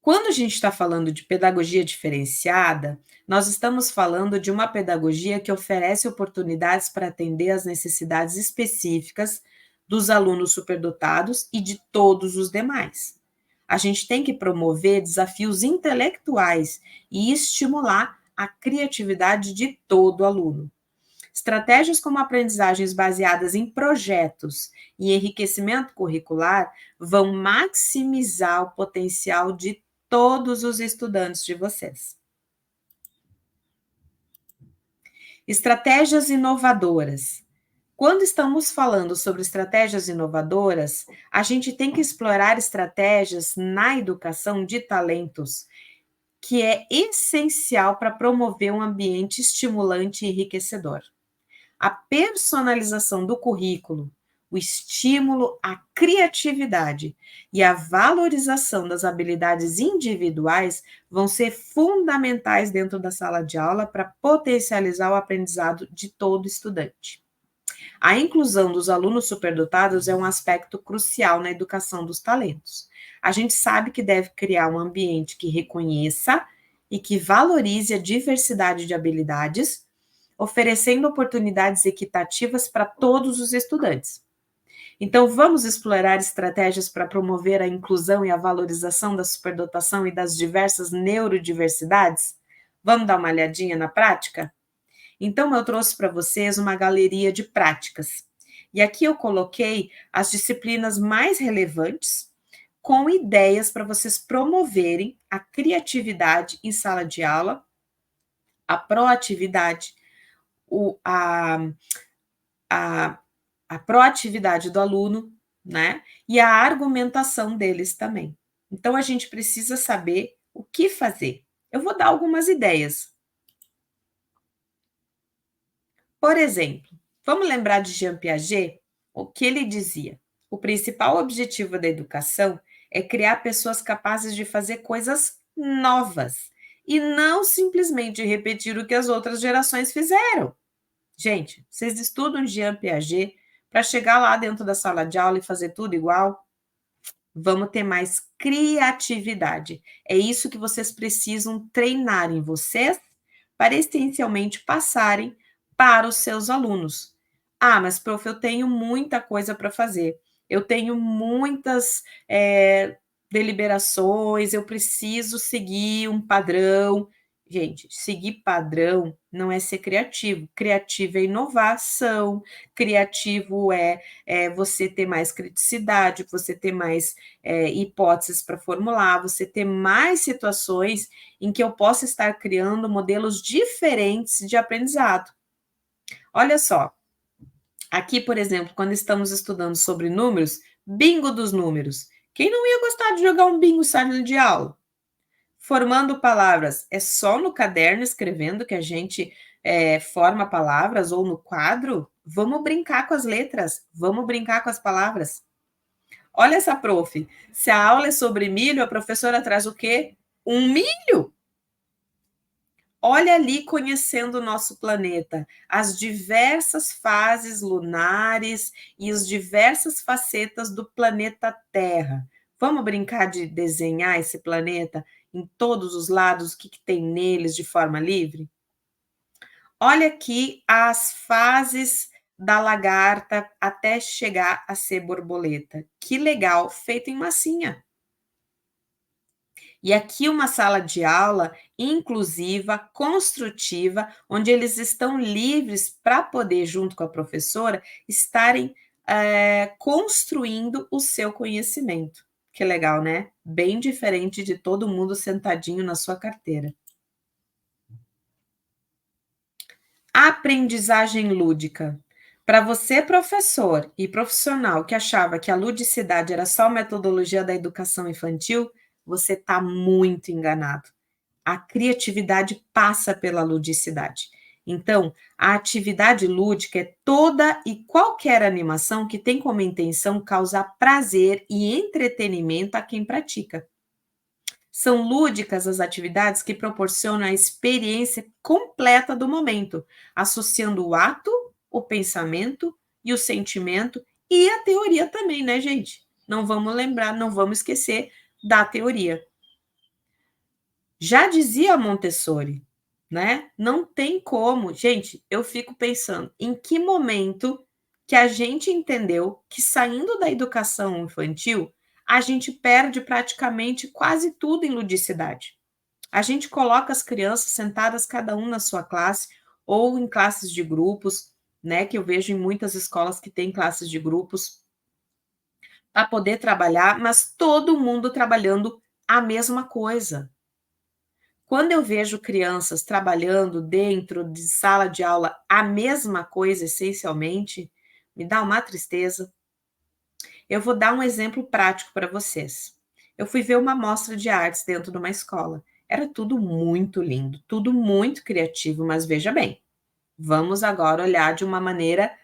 Quando a gente está falando de pedagogia diferenciada, nós estamos falando de uma pedagogia que oferece oportunidades para atender às necessidades específicas dos alunos superdotados e de todos os demais. A gente tem que promover desafios intelectuais e estimular a criatividade de todo aluno. Estratégias como aprendizagens baseadas em projetos e enriquecimento curricular vão maximizar o potencial de todos os estudantes de vocês. Estratégias inovadoras. Quando estamos falando sobre estratégias inovadoras, a gente tem que explorar estratégias na educação de talentos, que é essencial para promover um ambiente estimulante e enriquecedor. A personalização do currículo, o estímulo à criatividade e a valorização das habilidades individuais vão ser fundamentais dentro da sala de aula para potencializar o aprendizado de todo estudante. A inclusão dos alunos superdotados é um aspecto crucial na educação dos talentos. A gente sabe que deve criar um ambiente que reconheça e que valorize a diversidade de habilidades, oferecendo oportunidades equitativas para todos os estudantes. Então, vamos explorar estratégias para promover a inclusão e a valorização da superdotação e das diversas neurodiversidades? Vamos dar uma olhadinha na prática? Então, eu trouxe para vocês uma galeria de práticas. E aqui eu coloquei as disciplinas mais relevantes, com ideias para vocês promoverem a criatividade em sala de aula, a proatividade, o, a, a proatividade do aluno, né? E a argumentação deles também. Então, a gente precisa saber o que fazer. Eu vou dar algumas ideias. Por exemplo, vamos lembrar de Jean Piaget? O que ele dizia? O principal objetivo da educação é criar pessoas capazes de fazer coisas novas e não simplesmente repetir o que as outras gerações fizeram. Gente, vocês estudam Jean Piaget para chegar lá dentro da sala de aula e fazer tudo igual? Vamos ter mais criatividade. É isso que vocês precisam treinar em vocês para essencialmente passarem para os seus alunos. Ah, mas prof, eu tenho muita coisa para fazer. Eu tenho muitas deliberações, eu preciso seguir um padrão. Gente, seguir padrão não é ser criativo. Criativo é inovação, criativo é você ter mais criticidade, você ter mais hipóteses para formular, você ter mais situações em que eu possa estar criando modelos diferentes de aprendizado. Olha só, aqui, por exemplo, quando estamos estudando sobre números, bingo dos números. Quem não ia gostar de jogar um bingo saindo de aula? Formando palavras, é só no caderno escrevendo que a gente forma palavras ou no quadro? Vamos brincar com as letras, vamos brincar com as palavras. Olha essa prof, se a aula é sobre milho, a professora traz o quê? Um milho. Olha ali conhecendo o nosso planeta, as diversas fases lunares e as diversas facetas do planeta Terra. Vamos brincar de desenhar esse planeta em todos os lados, o que tem neles de forma livre? Olha aqui as fases da lagarta até chegar a ser borboleta. Que legal, feito em massinha. E aqui uma sala de aula inclusiva, construtiva, onde eles estão livres para poder, junto com a professora, estarem construindo o seu conhecimento. Que legal, né? Bem diferente de todo mundo sentadinho na sua carteira. Aprendizagem lúdica. Para você, professor e profissional que achava que a ludicidade era só metodologia da educação infantil, você está muito enganado. A criatividade passa pela ludicidade. Então, a atividade lúdica é toda e qualquer animação que tem como intenção causar prazer e entretenimento a quem pratica. São lúdicas as atividades que proporcionam a experiência completa do momento, associando o ato, o pensamento e o sentimento e a teoria também, né, gente? Não vamos lembrar, não vamos esquecer da teoria. Já dizia Montessori, né? Não tem como. Gente, eu fico pensando em que momento que a gente entendeu que saindo da educação infantil, a gente perde praticamente quase tudo em ludicidade. A gente coloca as crianças sentadas cada um na sua classe ou em classes de grupos, né, que eu vejo em muitas escolas que têm classes de grupos para poder trabalhar, mas todo mundo trabalhando a mesma coisa. Quando eu vejo crianças trabalhando dentro de sala de aula a mesma coisa, essencialmente, me dá uma tristeza. Eu vou dar um exemplo prático para vocês. Eu fui ver uma mostra de artes dentro de uma escola. Era tudo muito lindo, tudo muito criativo, mas veja bem, vamos agora olhar de uma maneira,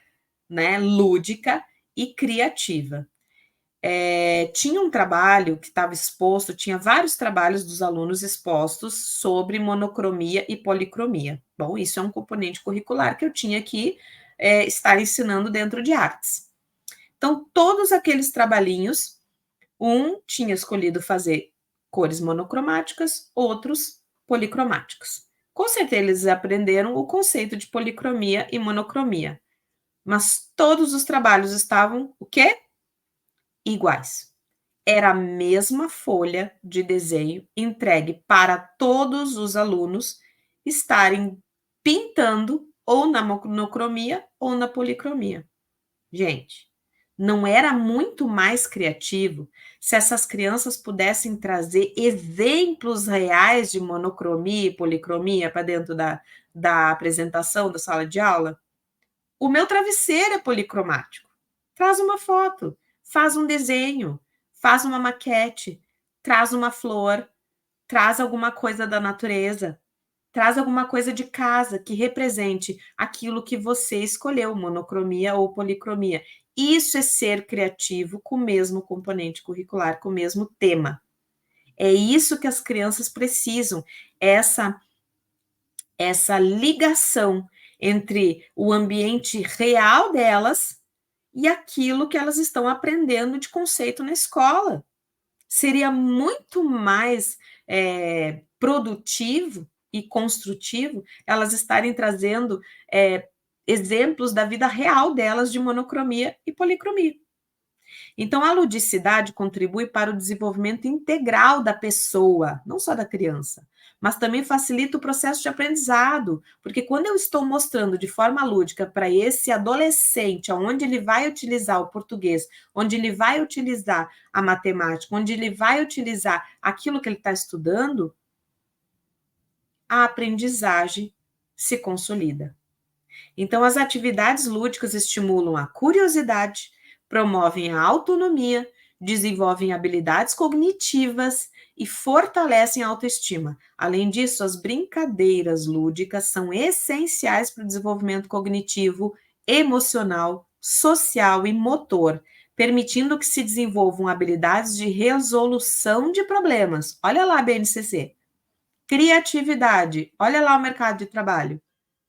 né, lúdica e criativa. Tinha um trabalho que estava exposto, tinha vários trabalhos dos alunos expostos sobre monocromia e policromia. Bom, isso é um componente curricular que eu tinha que estar ensinando dentro de artes. Então, todos aqueles trabalhinhos, um tinha escolhido fazer cores monocromáticas, outros policromáticos. Com certeza eles aprenderam o conceito de policromia e monocromia, mas todos os trabalhos estavam o quê? iguais. Era a mesma folha de desenho entregue para todos os alunos estarem pintando ou na monocromia ou na policromia. Gente, não era muito mais criativo se essas crianças pudessem trazer exemplos reais de monocromia e policromia para dentro da apresentação da sala de aula? O meu travesseiro é policromático. Traz uma foto, faz um desenho, faz uma maquete, traz uma flor, traz alguma coisa da natureza, traz alguma coisa de casa que represente aquilo que você escolheu, monocromia ou policromia. Isso é ser criativo com o mesmo componente curricular, com o mesmo tema. É isso que as crianças precisam, essa ligação entre o ambiente real delas e aquilo que elas estão aprendendo de conceito na escola. Seria muito mais produtivo e construtivo elas estarem trazendo exemplos da vida real delas de monocromia e policromia. Então, a ludicidade contribui para o desenvolvimento integral da pessoa, não só da criança, mas também facilita o processo de aprendizado, porque quando eu estou mostrando de forma lúdica para esse adolescente, onde ele vai utilizar o português, onde ele vai utilizar a matemática, onde ele vai utilizar aquilo que ele está estudando, a aprendizagem se consolida. Então, as atividades lúdicas estimulam a curiosidade, promovem a autonomia, desenvolvem habilidades cognitivas e fortalecem a autoestima. Além disso, as brincadeiras lúdicas são essenciais para o desenvolvimento cognitivo, emocional, social e motor, permitindo que se desenvolvam habilidades de resolução de problemas. Olha lá, BNCC. Criatividade. Olha lá o mercado de trabalho.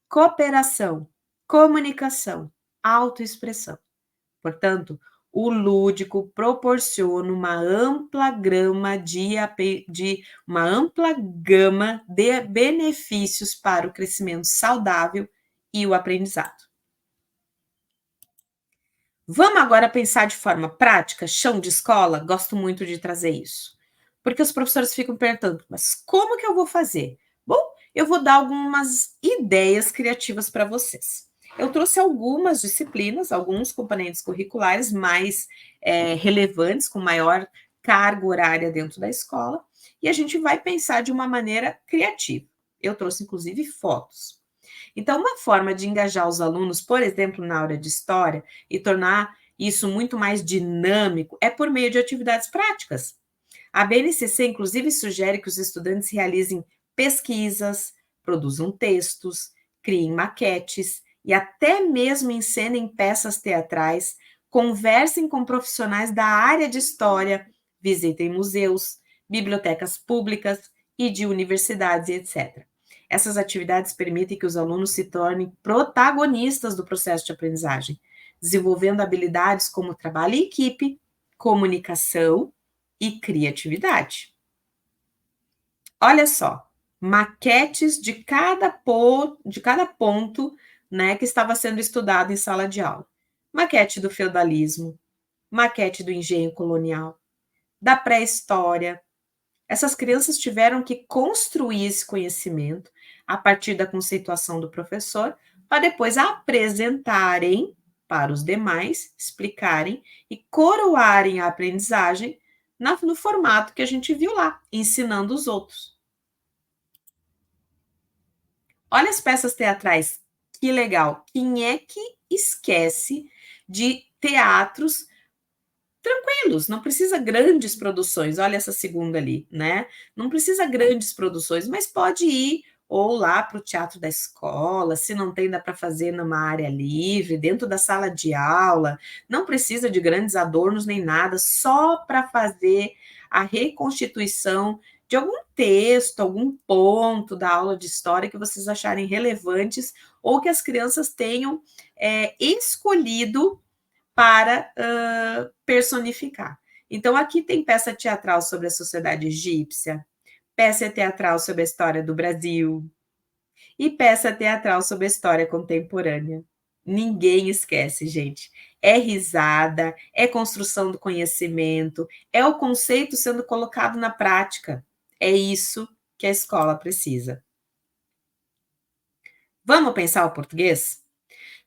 Cooperação, comunicação, autoexpressão. Portanto, o lúdico proporciona uma ampla gama de benefícios para o crescimento saudável e o aprendizado. Vamos agora pensar de forma prática, chão de escola? Gosto muito de trazer isso. Porque os professores ficam perguntando, mas como que eu vou fazer? Bom, eu vou dar algumas ideias criativas para vocês. Eu trouxe algumas disciplinas, alguns componentes curriculares mais relevantes, com maior carga horária dentro da escola, e a gente vai pensar de uma maneira criativa. Eu trouxe, inclusive, fotos. Então, uma forma de engajar os alunos, por exemplo, na aula de história, e tornar isso muito mais dinâmico, é por meio de atividades práticas. A BNCC, inclusive, sugere que os estudantes realizem pesquisas, produzam textos, criem maquetes e até mesmo encenem peças teatrais, conversem com profissionais da área de história, visitem museus, bibliotecas públicas e de universidades, etc. Essas atividades permitem que os alunos se tornem protagonistas do processo de aprendizagem, desenvolvendo habilidades como trabalho em equipe, comunicação e criatividade. Olha só, maquetes de cada ponto, né, que estava sendo estudado em sala de aula. Maquete do feudalismo, maquete do engenho colonial, da pré-história. Essas crianças tiveram que construir esse conhecimento a partir da conceituação do professor, para depois apresentarem para os demais, explicarem e coroarem a aprendizagem no formato que a gente viu lá, ensinando os outros. Olha as peças teatrais, que legal. Quem é que esquece de teatros tranquilos? Não precisa grandes produções. Olha essa segunda ali, né? Não precisa grandes produções, mas pode ir ou lá para o teatro da escola, se não tem, dá para fazer numa área livre, dentro da sala de aula. Não precisa de grandes adornos nem nada, só para fazer a reconstituição de algum texto, algum ponto da aula de história que vocês acharem relevantes ou que as crianças tenham escolhido para personificar. Então, aqui tem peça teatral sobre a sociedade egípcia, peça teatral sobre a história do Brasil e peça teatral sobre a história contemporânea. Ninguém esquece, gente. É risada, é construção do conhecimento, é o conceito sendo colocado na prática. É isso que a escola precisa. Vamos pensar o português?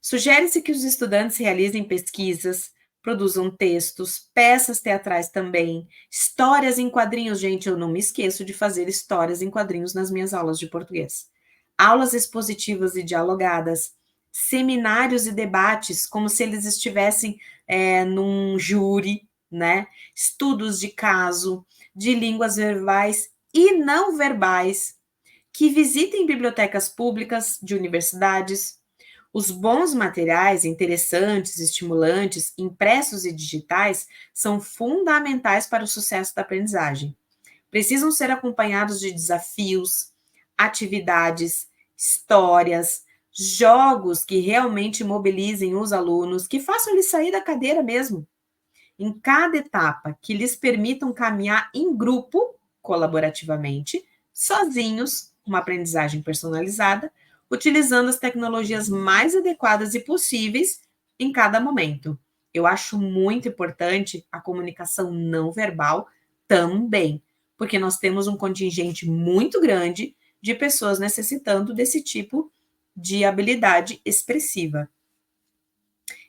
Sugere-se que os estudantes realizem pesquisas, produzam textos, peças teatrais também, histórias em quadrinhos. Gente, eu não me esqueço de fazer histórias em quadrinhos nas minhas aulas de português. Aulas expositivas e dialogadas, seminários e debates, como se eles estivessem num júri, né? Estudos de caso, de línguas verbais e não verbais, que visitem bibliotecas públicas de universidades. Os bons materiais, interessantes, estimulantes, impressos e digitais, são fundamentais para o sucesso da aprendizagem. Precisam ser acompanhados de desafios, atividades, histórias, jogos que realmente mobilizem os alunos, que façam eles sair da cadeira mesmo. Em cada etapa, que lhes permitam caminhar em grupo, colaborativamente, sozinhos, uma aprendizagem personalizada, utilizando as tecnologias mais adequadas e possíveis em cada momento. Eu acho muito importante a comunicação não verbal também, porque nós temos um contingente muito grande de pessoas necessitando desse tipo de habilidade expressiva.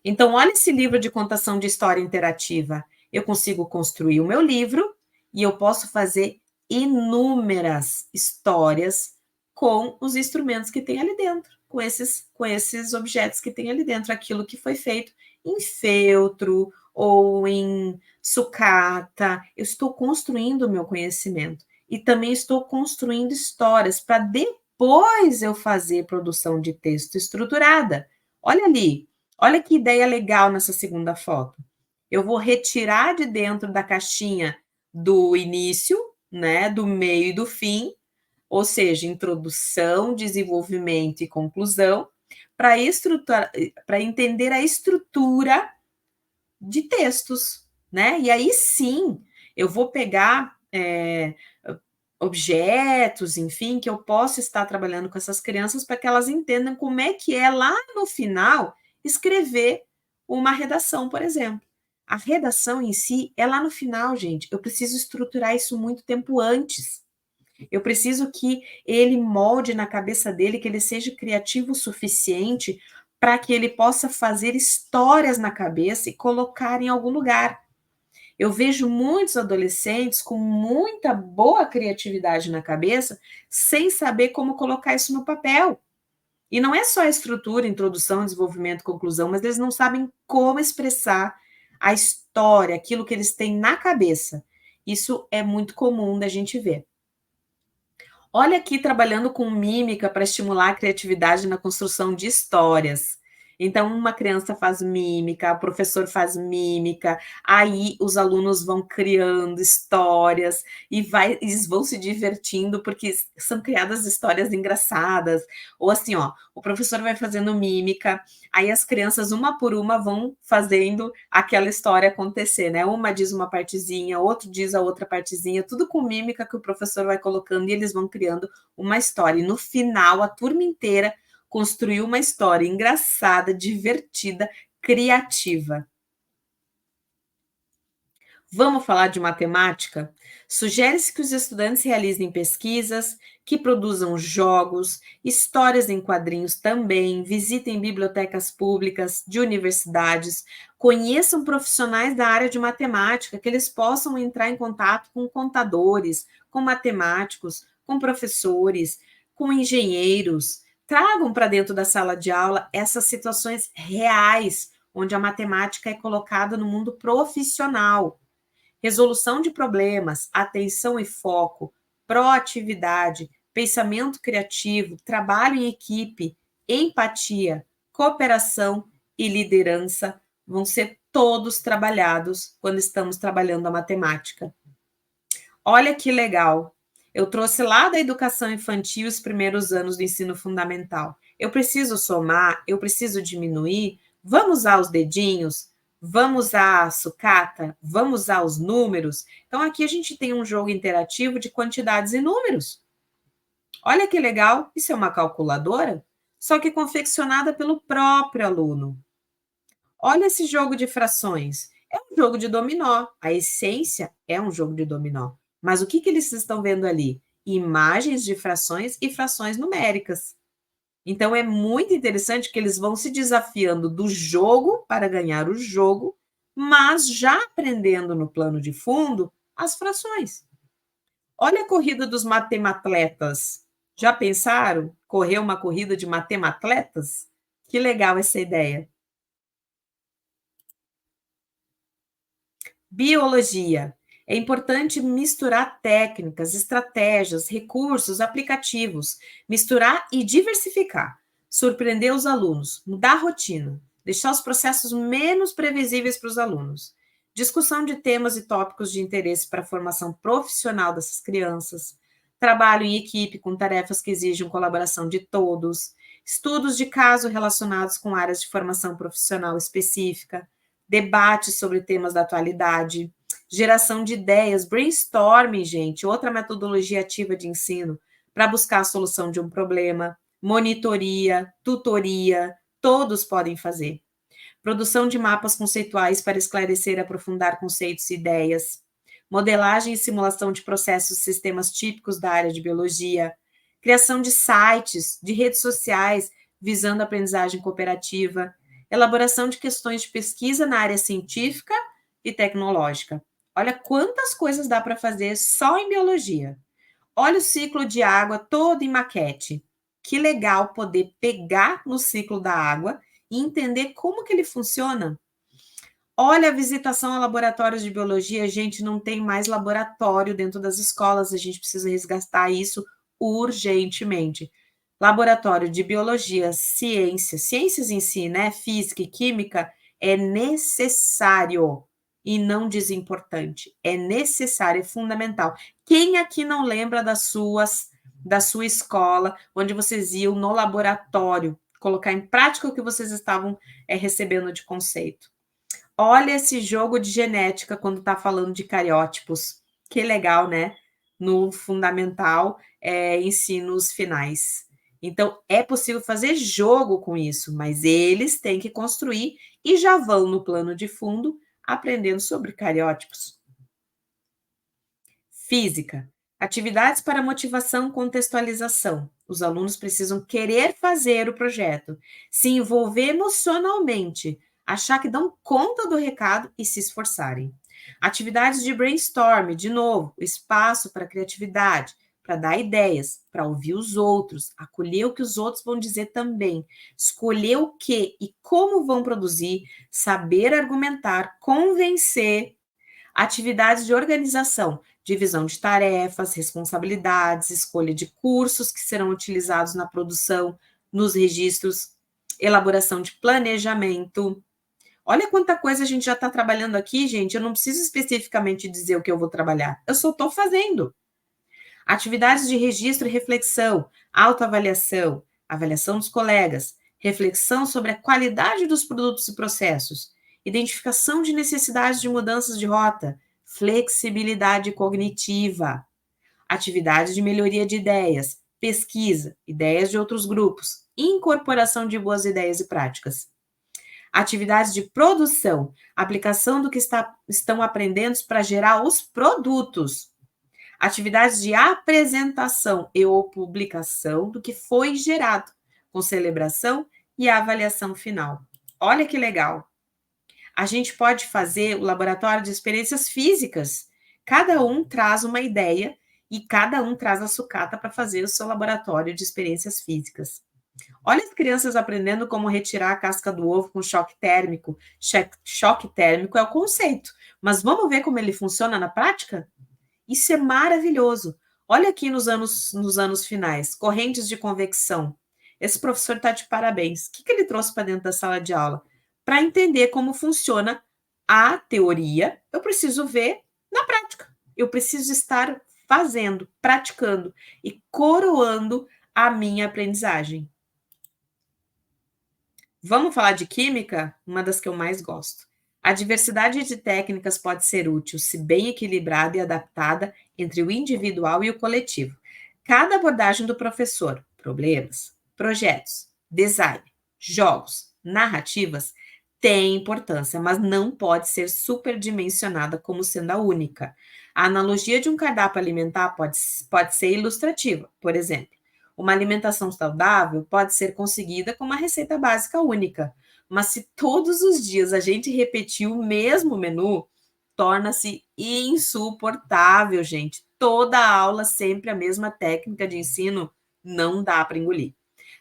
Então, olha esse livro de contação de história interativa. Eu consigo construir o meu livro e eu posso fazer inúmeras histórias com os instrumentos que tem ali dentro, com esses objetos que tem ali dentro, aquilo que foi feito em feltro ou em sucata. Eu estou construindo o meu conhecimento e também estou construindo histórias para depois eu fazer produção de texto estruturada. Olha ali, olha que ideia legal nessa segunda foto. Eu vou retirar de dentro da caixinha do início, né, do meio e do fim, ou seja, introdução, desenvolvimento e conclusão, para entender a estrutura de textos, né? E aí sim, eu vou pegar objetos, enfim, que eu possa estar trabalhando com essas crianças para que elas entendam como é que é lá no final escrever uma redação, por exemplo. A redação em si é lá no final, gente. Eu preciso estruturar isso muito tempo antes. Eu preciso que ele molde na cabeça dele, que ele seja criativo o suficiente para que ele possa fazer histórias na cabeça e colocar em algum lugar. Eu vejo muitos adolescentes com muita boa criatividade na cabeça, sem saber como colocar isso no papel. E não é só a estrutura, introdução, desenvolvimento, conclusão, mas eles não sabem como expressar a história, aquilo que eles têm na cabeça. Isso é muito comum da gente ver. Olha aqui trabalhando com mímica para estimular a criatividade na construção de histórias. Então, uma criança faz mímica, o professor faz mímica, aí os alunos vão criando histórias e eles vão se divertindo porque são criadas histórias engraçadas. Ou assim, ó, o professor vai fazendo mímica, aí as crianças, uma por uma, vão fazendo aquela história acontecer, né? Uma diz uma partezinha, outro diz a outra partezinha, tudo com mímica que o professor vai colocando e eles vão criando uma história. E no final, a turma inteira construiu uma história engraçada, divertida, criativa. Vamos falar de matemática? Sugere-se que os estudantes realizem pesquisas, que produzam jogos, histórias em quadrinhos também, visitem bibliotecas públicas de universidades, conheçam profissionais da área de matemática, que eles possam entrar em contato com contadores, com matemáticos, com professores, com engenheiros. Tragam para dentro da sala de aula essas situações reais, onde a matemática é colocada no mundo profissional. Resolução de problemas, atenção e foco, proatividade, pensamento criativo, trabalho em equipe, empatia, cooperação e liderança vão ser todos trabalhados quando estamos trabalhando a matemática. Olha que legal! Eu trouxe lá da educação infantil os primeiros anos do ensino fundamental. Eu preciso somar, eu preciso diminuir, vamos usar os dedinhos, vamos usar a sucata, vamos usar os números. Então, aqui a gente tem um jogo interativo de quantidades e números. Olha que legal, isso é uma calculadora? só que confeccionada pelo próprio aluno. Olha esse jogo de frações. É um jogo de dominó. A essência é um jogo de dominó. Mas o que, que eles estão vendo ali? Imagens de frações e frações numéricas. Então é muito interessante que eles vão se desafiando do jogo para ganhar o jogo, mas já aprendendo no plano de fundo as frações. Olha a corrida dos matematletas. Já pensaram correr uma corrida de matematletas? Que legal essa ideia. Biologia. É importante misturar técnicas, estratégias, recursos, aplicativos, misturar e diversificar, surpreender os alunos, mudar a rotina, deixar os processos menos previsíveis para os alunos. Discussão de temas e tópicos de interesse para a formação profissional dessas crianças, trabalho em equipe com tarefas que exigem colaboração de todos, estudos de caso relacionados com áreas de formação profissional específica, debates sobre temas da atualidade, geração de ideias, brainstorming, gente, outra metodologia ativa de ensino para buscar a solução de um problema, monitoria, tutoria, todos podem fazer. Produção de mapas conceituais para esclarecer e aprofundar conceitos e ideias, modelagem e simulação de processos e sistemas típicos da área de biologia, criação de sites, de redes sociais visando a aprendizagem cooperativa, elaboração de questões de pesquisa na área científica e tecnológica. Olha quantas coisas dá para fazer só em biologia. Olha o ciclo de água todo em maquete. Que legal poder pegar no ciclo da água e entender como que ele funciona. Olha a visitação a laboratórios de biologia, a gente não tem mais laboratório dentro das escolas, a gente precisa resgatar isso urgentemente. Laboratório de biologia, ciências em si, né? Física e química, é necessário e não desimportante. É necessário, é fundamental. Quem aqui não lembra da sua escola, onde vocês iam no laboratório colocar em prática o que vocês estavam recebendo de conceito? Olha esse jogo de genética quando está falando de cariótipos. Que legal, né? No fundamental, ensinos finais. Então, é possível fazer jogo com isso, mas eles têm que construir e já vão no plano de fundo aprendendo sobre cariótipos. Física. Atividades para motivação e contextualização. Os alunos precisam querer fazer o projeto, se envolver emocionalmente, achar que dão conta do recado e se esforçarem. Atividades de brainstorm, de novo, espaço para criatividade, para dar ideias, para ouvir os outros, acolher o que os outros vão dizer também, escolher o que e como vão produzir, saber argumentar, convencer. Atividades de organização, divisão de tarefas, responsabilidades, escolha de cursos que serão utilizados na produção, nos registros, elaboração de planejamento. Olha quanta coisa a gente já está trabalhando aqui, gente. Eu não preciso especificamente dizer o que eu vou trabalhar, eu só estou fazendo. Atividades de registro e reflexão, autoavaliação, avaliação dos colegas, reflexão sobre a qualidade dos produtos e processos, identificação de necessidades de mudanças de rota, flexibilidade cognitiva, atividades de melhoria de ideias, pesquisa, ideias de outros grupos, incorporação de boas ideias e práticas. Atividades de produção, aplicação do que estão aprendendo para gerar os produtos. Atividades de apresentação e ou publicação do que foi gerado, com celebração e avaliação final. Olha que legal! A gente pode fazer o laboratório de experiências físicas. Cada um traz uma ideia e cada um traz a sucata para fazer o seu laboratório de experiências físicas. Olha as crianças aprendendo como retirar a casca do ovo com choque térmico. Choque térmico é o conceito, mas vamos ver como ele funciona na prática? Isso é maravilhoso. Olha aqui nos anos finais, correntes de convecção. Esse professor está de parabéns. O que ele trouxe para dentro da sala de aula? Para entender como funciona a teoria, eu preciso ver na prática. Eu preciso estar fazendo, praticando e coroando a minha aprendizagem. Vamos falar de química? Uma das que eu mais gosto. A diversidade de técnicas pode ser útil se bem equilibrada e adaptada entre o individual e o coletivo. Cada abordagem do professor, problemas, projetos, Design, jogos, narrativas têm importância, mas não pode ser superdimensionada como sendo a única. A analogia de um cardápio alimentar pode ser ilustrativa. Por exemplo, uma alimentação saudável pode ser conseguida com uma receita básica única, mas se todos os dias a gente repetir o mesmo menu, torna-se insuportável, gente. Toda aula sempre a mesma técnica de ensino não dá para engolir.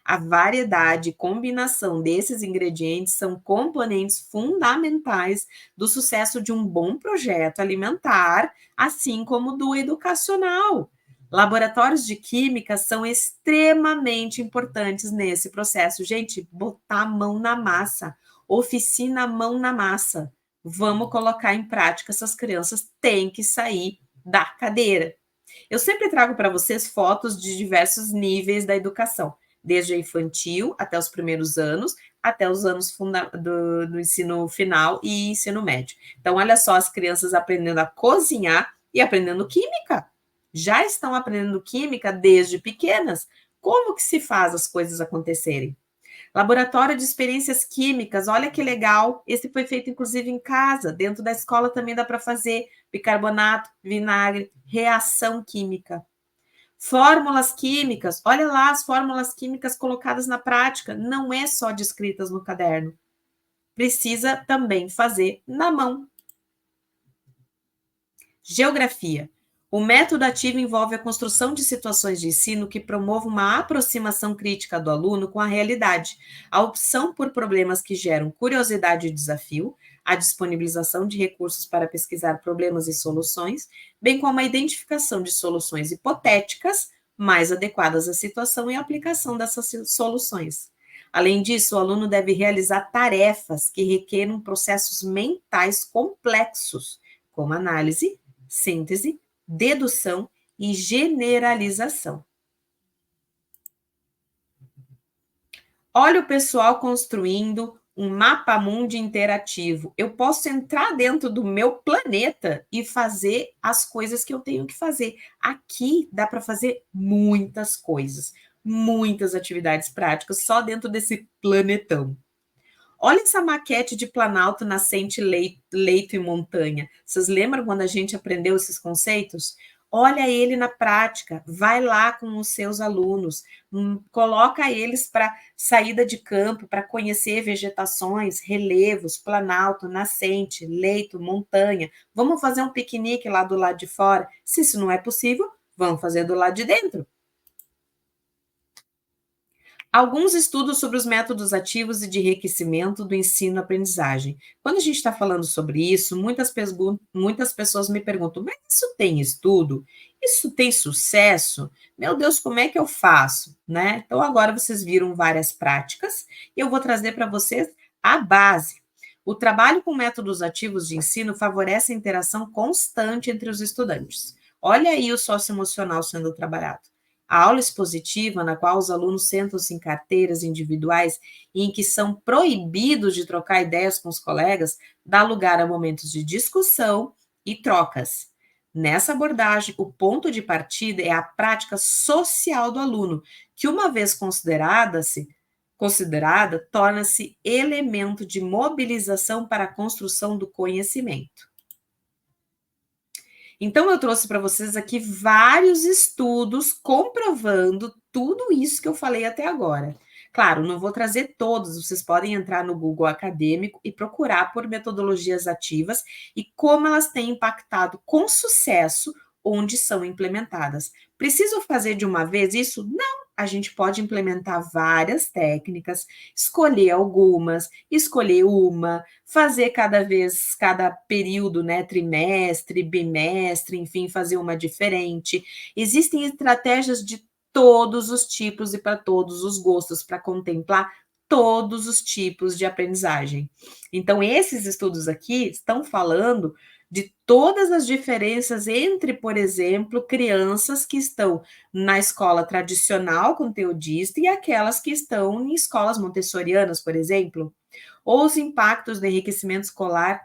A variedade e combinação desses ingredientes são componentes fundamentais do sucesso de um bom projeto alimentar, assim como do educacional. Laboratórios de química são extremamente importantes nesse processo. Gente, botar a mão na massa, oficina mão na massa. Vamos colocar em prática, essas crianças têm que sair da cadeira. Eu sempre trago para vocês fotos de diversos níveis da educação, desde a infantil até os primeiros anos, até os anos do ensino final e ensino médio. Então, olha só as crianças aprendendo a cozinhar e aprendendo química. Já estão aprendendo química desde pequenas. Como que se faz as coisas acontecerem? Laboratório de experiências químicas, olha que legal. Esse foi feito inclusive em casa, dentro da escola também dá para fazer bicarbonato, vinagre, reação química. Fórmulas químicas, olha lá as fórmulas químicas colocadas na prática, não é só descritas no caderno. Precisa também fazer na mão. Geografia. O método ativo envolve a construção de situações de ensino que promovam uma aproximação crítica do aluno com a realidade, a opção por problemas que geram curiosidade e desafio, a disponibilização de recursos para pesquisar problemas e soluções, bem como a identificação de soluções hipotéticas mais adequadas à situação e a aplicação dessas soluções. Além disso, o aluno deve realizar tarefas que requeram processos mentais complexos, como análise, síntese, dedução e generalização. Olha o pessoal construindo um mapa mundi interativo. Eu posso entrar dentro do meu planeta e fazer as coisas que eu tenho que fazer. Aqui dá para fazer muitas coisas, muitas atividades práticas só dentro desse planetão. Olha essa maquete de planalto, nascente, leito e montanha. Vocês lembram quando a gente aprendeu esses conceitos? Olha ele na prática, vai lá com os seus alunos, coloca eles para saída de campo, para conhecer vegetações, relevos, planalto, nascente, leito, montanha. Vamos fazer um piquenique lá do lado de fora? Se isso não é possível, vamos fazer do lado de dentro. Alguns estudos sobre os métodos ativos e de enriquecimento do ensino-aprendizagem. Quando a gente está falando sobre isso, muitas pessoas me perguntam, mas isso tem estudo? Isso tem sucesso? Meu Deus, como é que eu faço? Né? Então, agora vocês viram várias práticas e eu vou trazer para vocês a base. O trabalho com métodos ativos de ensino favorece a interação constante entre os estudantes. Olha aí o socioemocional sendo trabalhado. A aula expositiva, na qual os alunos sentam-se em carteiras individuais e em que são proibidos de trocar ideias com os colegas, dá lugar a momentos de discussão e trocas. Nessa abordagem, o ponto de partida é a prática social do aluno, que, uma vez considerada, torna-se elemento de mobilização para a construção do conhecimento. Então, eu trouxe para vocês aqui vários estudos comprovando tudo isso que eu falei até agora. Claro, não vou trazer todos, vocês podem entrar no Google Acadêmico e procurar por metodologias ativas e como elas têm impactado com sucesso onde são implementadas. Preciso fazer de uma vez isso? Não, a gente pode implementar várias técnicas, escolher algumas, escolher uma, fazer cada período, né, trimestre, bimestre, enfim, fazer uma diferente. Existem estratégias de todos os tipos e para todos os gostos, para contemplar todos os tipos de aprendizagem. Então, esses estudos aqui estão falando de todas as diferenças entre, por exemplo, crianças que estão na escola tradicional conteudista e aquelas que estão em escolas montessorianas, por exemplo, ou os impactos do enriquecimento escolar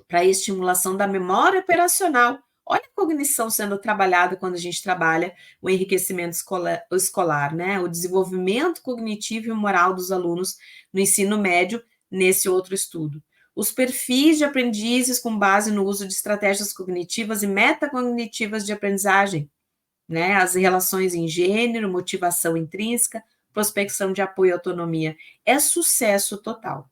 para a estimulação da memória operacional. Olha a cognição sendo trabalhada quando a gente trabalha o enriquecimento escolar, né? O desenvolvimento cognitivo e moral dos alunos no ensino médio, nesse outro estudo. Os perfis de aprendizes com base no uso de estratégias cognitivas e metacognitivas de aprendizagem, né? As relações em gênero, motivação intrínseca, prospecção de apoio e autonomia. É sucesso total.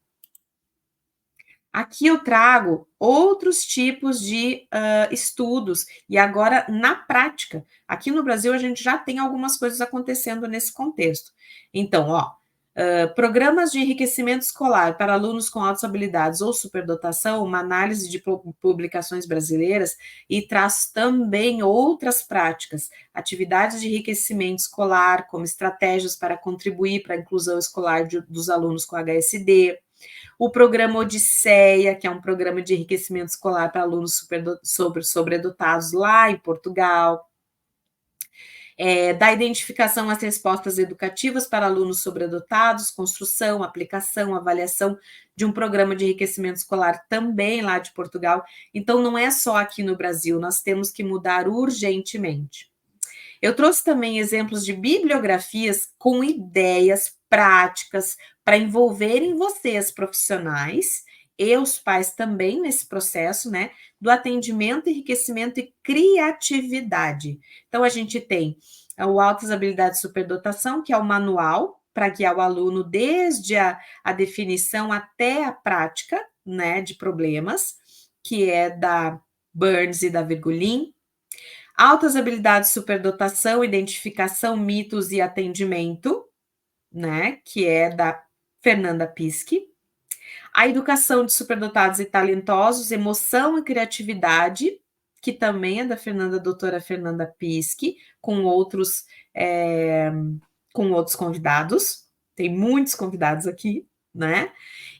Aqui eu trago outros tipos de estudos, e agora na prática. Aqui no Brasil a gente já tem algumas coisas acontecendo nesse contexto. Então, programas de enriquecimento escolar para alunos com altas habilidades ou superdotação, uma análise de publicações brasileiras, e traz também outras práticas, atividades de enriquecimento escolar, como estratégias para contribuir para a inclusão escolar dos alunos com HSD, o programa Odisseia, que é um programa de enriquecimento escolar para alunos sobredotados lá em Portugal, da identificação às respostas educativas para alunos sobredotados, construção, aplicação, avaliação de um programa de enriquecimento escolar também lá de Portugal. Então, não é só aqui no Brasil, nós temos que mudar urgentemente. Eu trouxe também exemplos de bibliografias com ideias práticas para envolverem vocês, profissionais, e os pais também nesse processo, né? Do atendimento, enriquecimento e criatividade. Então, a gente tem o Altas Habilidades Superdotação, que é o manual para guiar o aluno desde a definição até a prática, né? De problemas, que é da Burns e da Virgulin. Altas habilidades, superdotação, identificação, mitos e atendimento, né? Que é da Fernanda Piski. A educação de superdotados e talentosos, emoção e criatividade, que também é da doutora Fernanda Piski, com outros convidados. Tem muitos convidados aqui, né?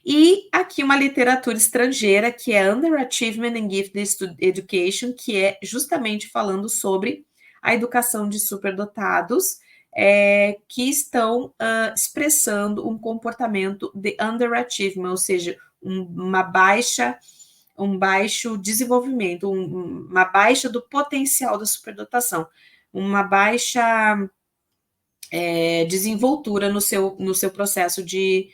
E aqui uma literatura estrangeira, que é Underachievement in Gifted Education, que é justamente falando sobre a educação de superdotados, que estão expressando um comportamento de underachievement, ou seja, um baixo desenvolvimento, uma baixa do potencial da superdotação, uma baixa desenvoltura no seu processo de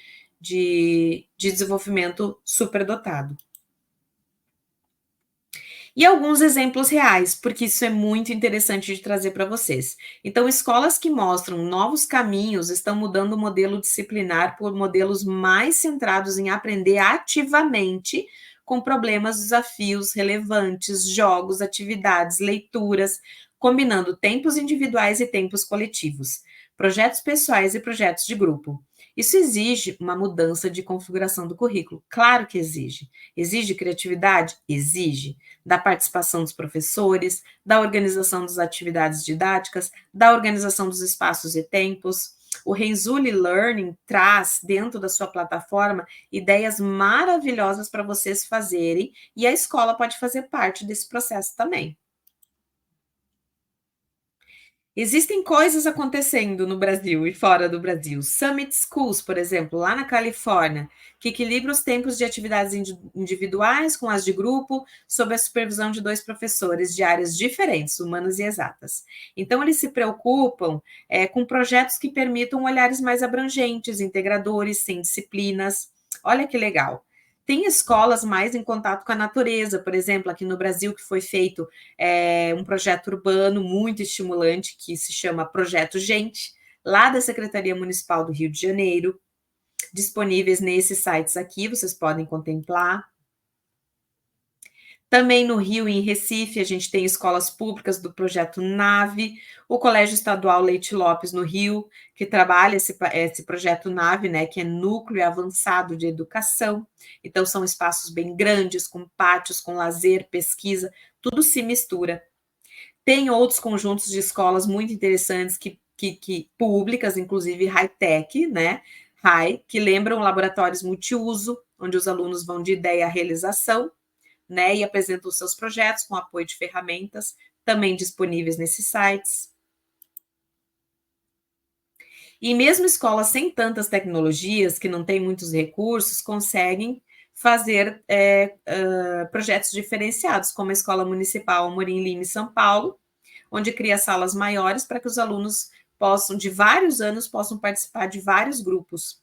desenvolvimento superdotado. E alguns exemplos reais, porque isso é muito interessante de trazer para vocês. Então, escolas que mostram novos caminhos estão mudando o modelo disciplinar por modelos mais centrados em aprender ativamente com problemas, desafios relevantes, jogos, atividades, leituras, combinando tempos individuais e tempos coletivos, projetos pessoais e projetos de grupo. Isso exige uma mudança de configuração do currículo. Claro que exige. Exige criatividade? Exige. Da participação dos professores, da organização das atividades didáticas, da organização dos espaços e tempos. O Renzulli Learning traz, dentro da sua plataforma, ideias maravilhosas para vocês fazerem, e a escola pode fazer parte desse processo também. Existem coisas acontecendo no Brasil e fora do Brasil. Summit Schools, por exemplo, lá na Califórnia, que equilibra os tempos de atividades individuais com as de grupo, sob a supervisão de 2 professores de áreas diferentes, humanas e exatas. Então, eles se preocupam com projetos que permitam olhares mais abrangentes, integradores, sem disciplinas. Olha que legal. Tem escolas mais em contato com a natureza, por exemplo, aqui no Brasil, que foi feito um projeto urbano muito estimulante, que se chama Projeto Gente, lá da Secretaria Municipal do Rio de Janeiro, disponíveis nesses sites aqui, vocês podem contemplar. Também no Rio e em Recife, a gente tem escolas públicas do projeto NAVE, o Colégio Estadual Leite Lopes, no Rio, que trabalha esse projeto NAVE, né, que é Núcleo Avançado de Educação. Então, são espaços bem grandes, com pátios, com lazer, pesquisa, tudo se mistura. Tem outros conjuntos de escolas muito interessantes, que públicas, inclusive high-tech, né, que lembram laboratórios multiuso, onde os alunos vão de ideia à realização, né, e apresentam os seus projetos com apoio de ferramentas, também disponíveis nesses sites. E mesmo escolas sem tantas tecnologias, que não têm muitos recursos, conseguem fazer projetos diferenciados, como a Escola Municipal Amorim Lima, em São Paulo, onde cria salas maiores para que os alunos possam, de vários anos, possam participar de vários grupos.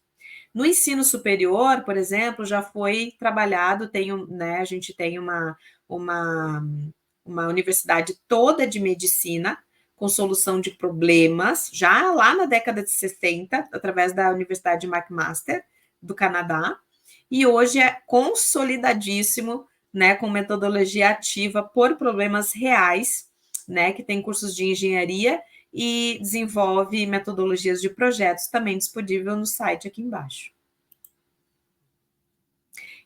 No ensino superior, por exemplo, já foi trabalhado, né, a gente tem uma, uma universidade toda de medicina, com solução de problemas, já lá na década de 60, através da Universidade McMaster, do Canadá, e hoje é consolidadíssimo, né, com metodologia ativa por problemas reais, né, que tem cursos de engenharia e desenvolve metodologias de projetos, também disponível no site aqui embaixo.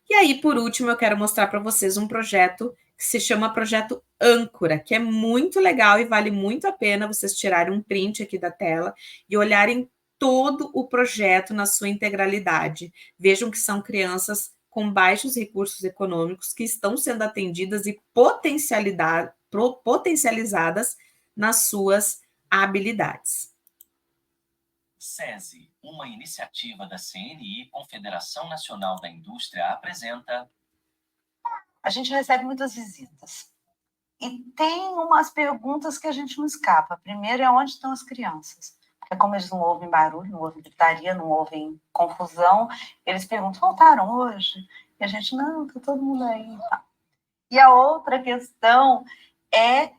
E aí, por último, eu quero mostrar para vocês um projeto que se chama Projeto Âncora, que é muito legal e vale muito a pena vocês tirarem um print aqui da tela e olharem todo o projeto na sua integralidade. Vejam que são crianças com baixos recursos econômicos que estão sendo atendidas e potencializadas nas suas habilidades. SESI, uma iniciativa da CNI, Confederação Nacional da Indústria, apresenta... A gente recebe muitas visitas. E tem umas perguntas que a gente não escapa. Primeiro é onde estão as crianças. Porque como eles não ouvem barulho, não ouvem gritaria, não ouvem confusão, eles perguntam, faltaram hoje? E a gente, não, está todo mundo aí. E a outra questão é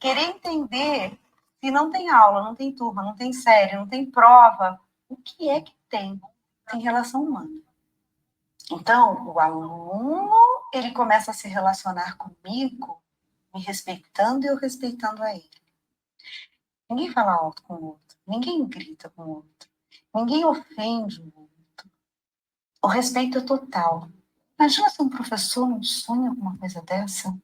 querer entender se não tem aula, não tem turma, não tem série, não tem prova, o que é que tem? Tem relação humana. Então, o aluno, ele começa a se relacionar comigo, me respeitando e eu respeitando a ele. Ninguém fala alto com o outro, ninguém grita com o outro, ninguém ofende o outro. O respeito é total. Imagina se um professor não sonha com uma coisa dessa.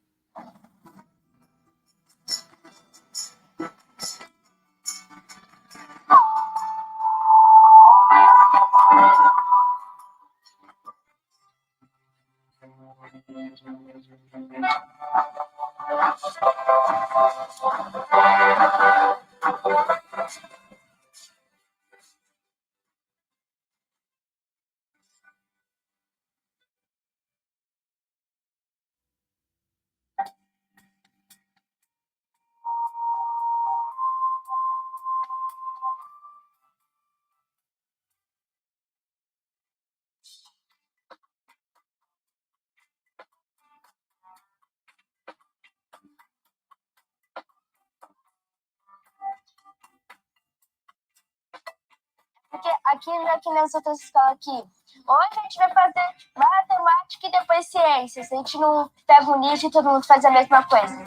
Porque aqui não é que nas outras escolas aqui. Hoje a gente vai fazer matemática e depois ciências. A gente não pega um lixo e todo mundo faz a mesma coisa.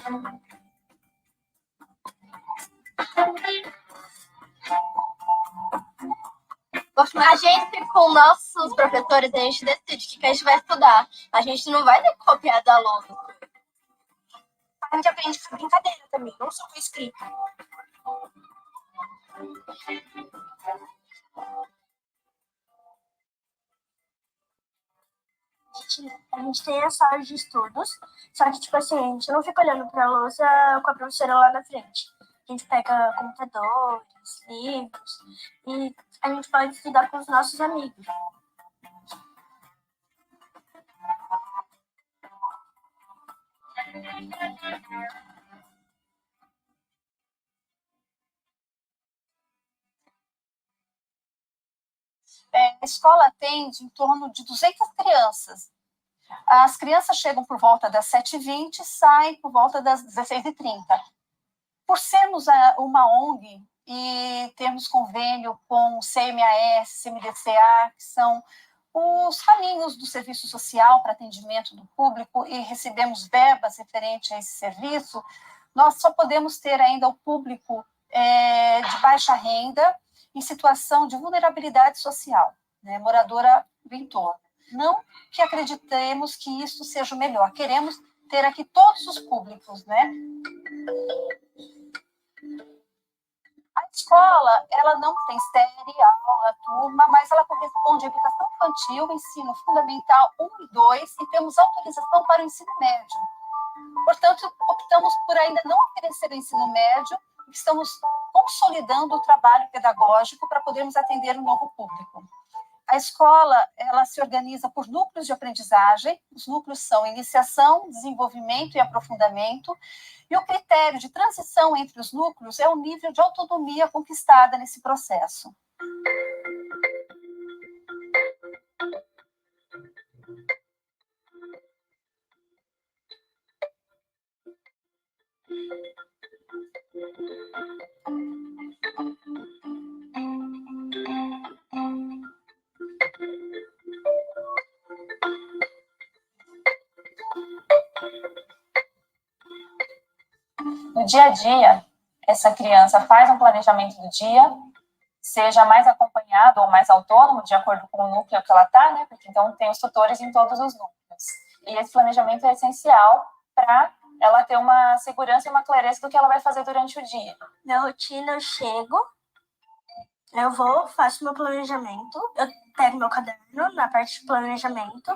A gente, com nossos professores, a gente decide o que a gente vai estudar. A gente não vai ter que copiar do aluno. A gente aprende com brincadeira também, não só com escrita. A gente tem a sala de estudos, só que, tipo assim, a gente não fica olhando pra louça com a professora lá na frente. A gente pega computadores, livros, e a gente pode estudar com os nossos amigos. A escola atende em torno de 200 crianças. As crianças chegam por volta das 7h20 e saem por volta das 16h30. Por sermos uma ONG e termos convênio com o CMAS, CMDCA, que são os caminhos do serviço social para atendimento do público, e recebemos verbas referentes a esse serviço, nós só podemos ter ainda o público de baixa renda em situação de vulnerabilidade social, né, moradora do entorno. Não que acreditemos que isso seja o melhor, queremos ter aqui todos os públicos, né? A escola, ela não tem série, aula, turma, mas ela corresponde à educação infantil, ensino fundamental 1 e 2, e temos autorização para o ensino médio. Portanto, optamos por ainda não oferecer o ensino médio, e estamos consolidando o trabalho pedagógico para podermos atender um novo público. A escola, ela se organiza por núcleos de aprendizagem. Os núcleos são iniciação, desenvolvimento e aprofundamento. E o critério de transição entre os núcleos é o nível de autonomia conquistada nesse processo. No dia a dia, essa criança faz um planejamento do dia, seja mais acompanhado ou mais autônomo, de acordo com o núcleo que ela está, né? Porque então tem os tutores em todos os núcleos. E esse planejamento é essencial para ela ter uma segurança e uma clareza do que ela vai fazer durante o dia. Minha rotina, eu chego, eu vou, faço meu planejamento, eu pego meu caderno na parte de planejamento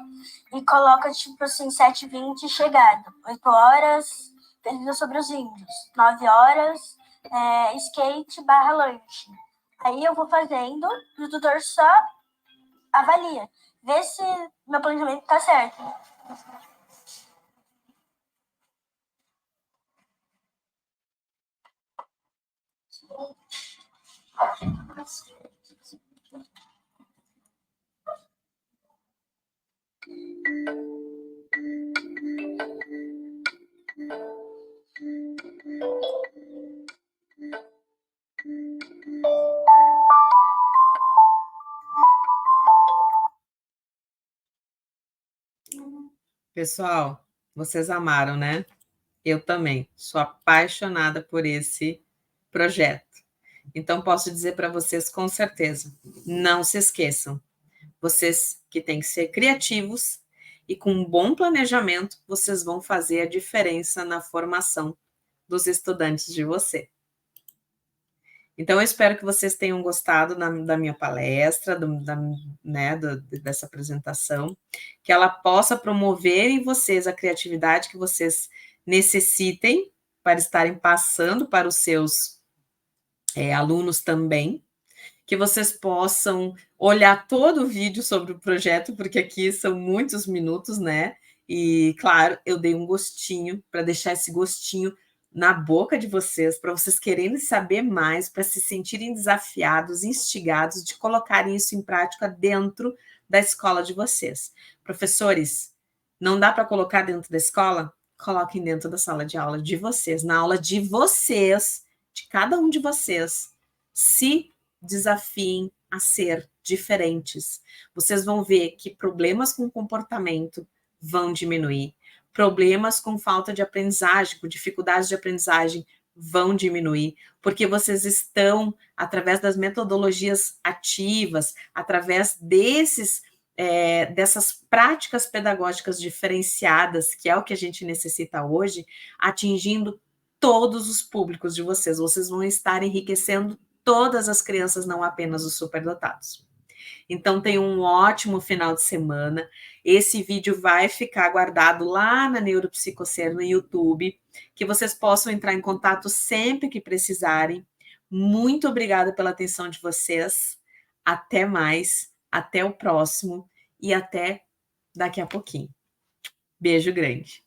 e coloco, tipo assim, 7h20 chegada, 8 horas, pesquisa sobre os índios, 9 horas, skate / lanche. Aí eu vou fazendo e o tutor só avalia, vê se meu planejamento tá certo. Pessoal, vocês amaram, né? Eu também. Sou apaixonada por esse projeto. Então, posso dizer para vocês com certeza, não se esqueçam. Vocês que têm que ser criativos e com um bom planejamento, vocês vão fazer a diferença na formação dos estudantes de você. Então, eu espero que vocês tenham gostado da minha palestra, dessa apresentação, que ela possa promover em vocês a criatividade que vocês necessitem para estarem passando para os seus alunos também, que vocês possam olhar todo o vídeo sobre o projeto, porque aqui são muitos minutos, né? E, claro, eu dei um gostinho, para deixar esse gostinho na boca de vocês, para vocês quererem saber mais, para se sentirem desafiados, instigados de colocarem isso em prática dentro da escola de vocês. Professores, não dá para colocar dentro da escola? Coloquem dentro da sala de aula de vocês, na aula de vocês, de cada um de vocês. Se desafiem a ser diferentes. Vocês vão ver que problemas com comportamento vão diminuir, problemas com falta de aprendizagem, com dificuldades de aprendizagem vão diminuir, porque vocês estão, através das metodologias ativas, através dessas práticas pedagógicas diferenciadas, que é o que a gente necessita hoje, atingindo todos os públicos de vocês. Vocês vão estar enriquecendo todas as crianças, não apenas os superdotados. Então, tenham um ótimo final de semana. Esse vídeo vai ficar guardado lá na Neuropsicocer no YouTube, que vocês possam entrar em contato sempre que precisarem. Muito obrigada pela atenção de vocês. Até mais, até o próximo e até daqui a pouquinho. Beijo grande.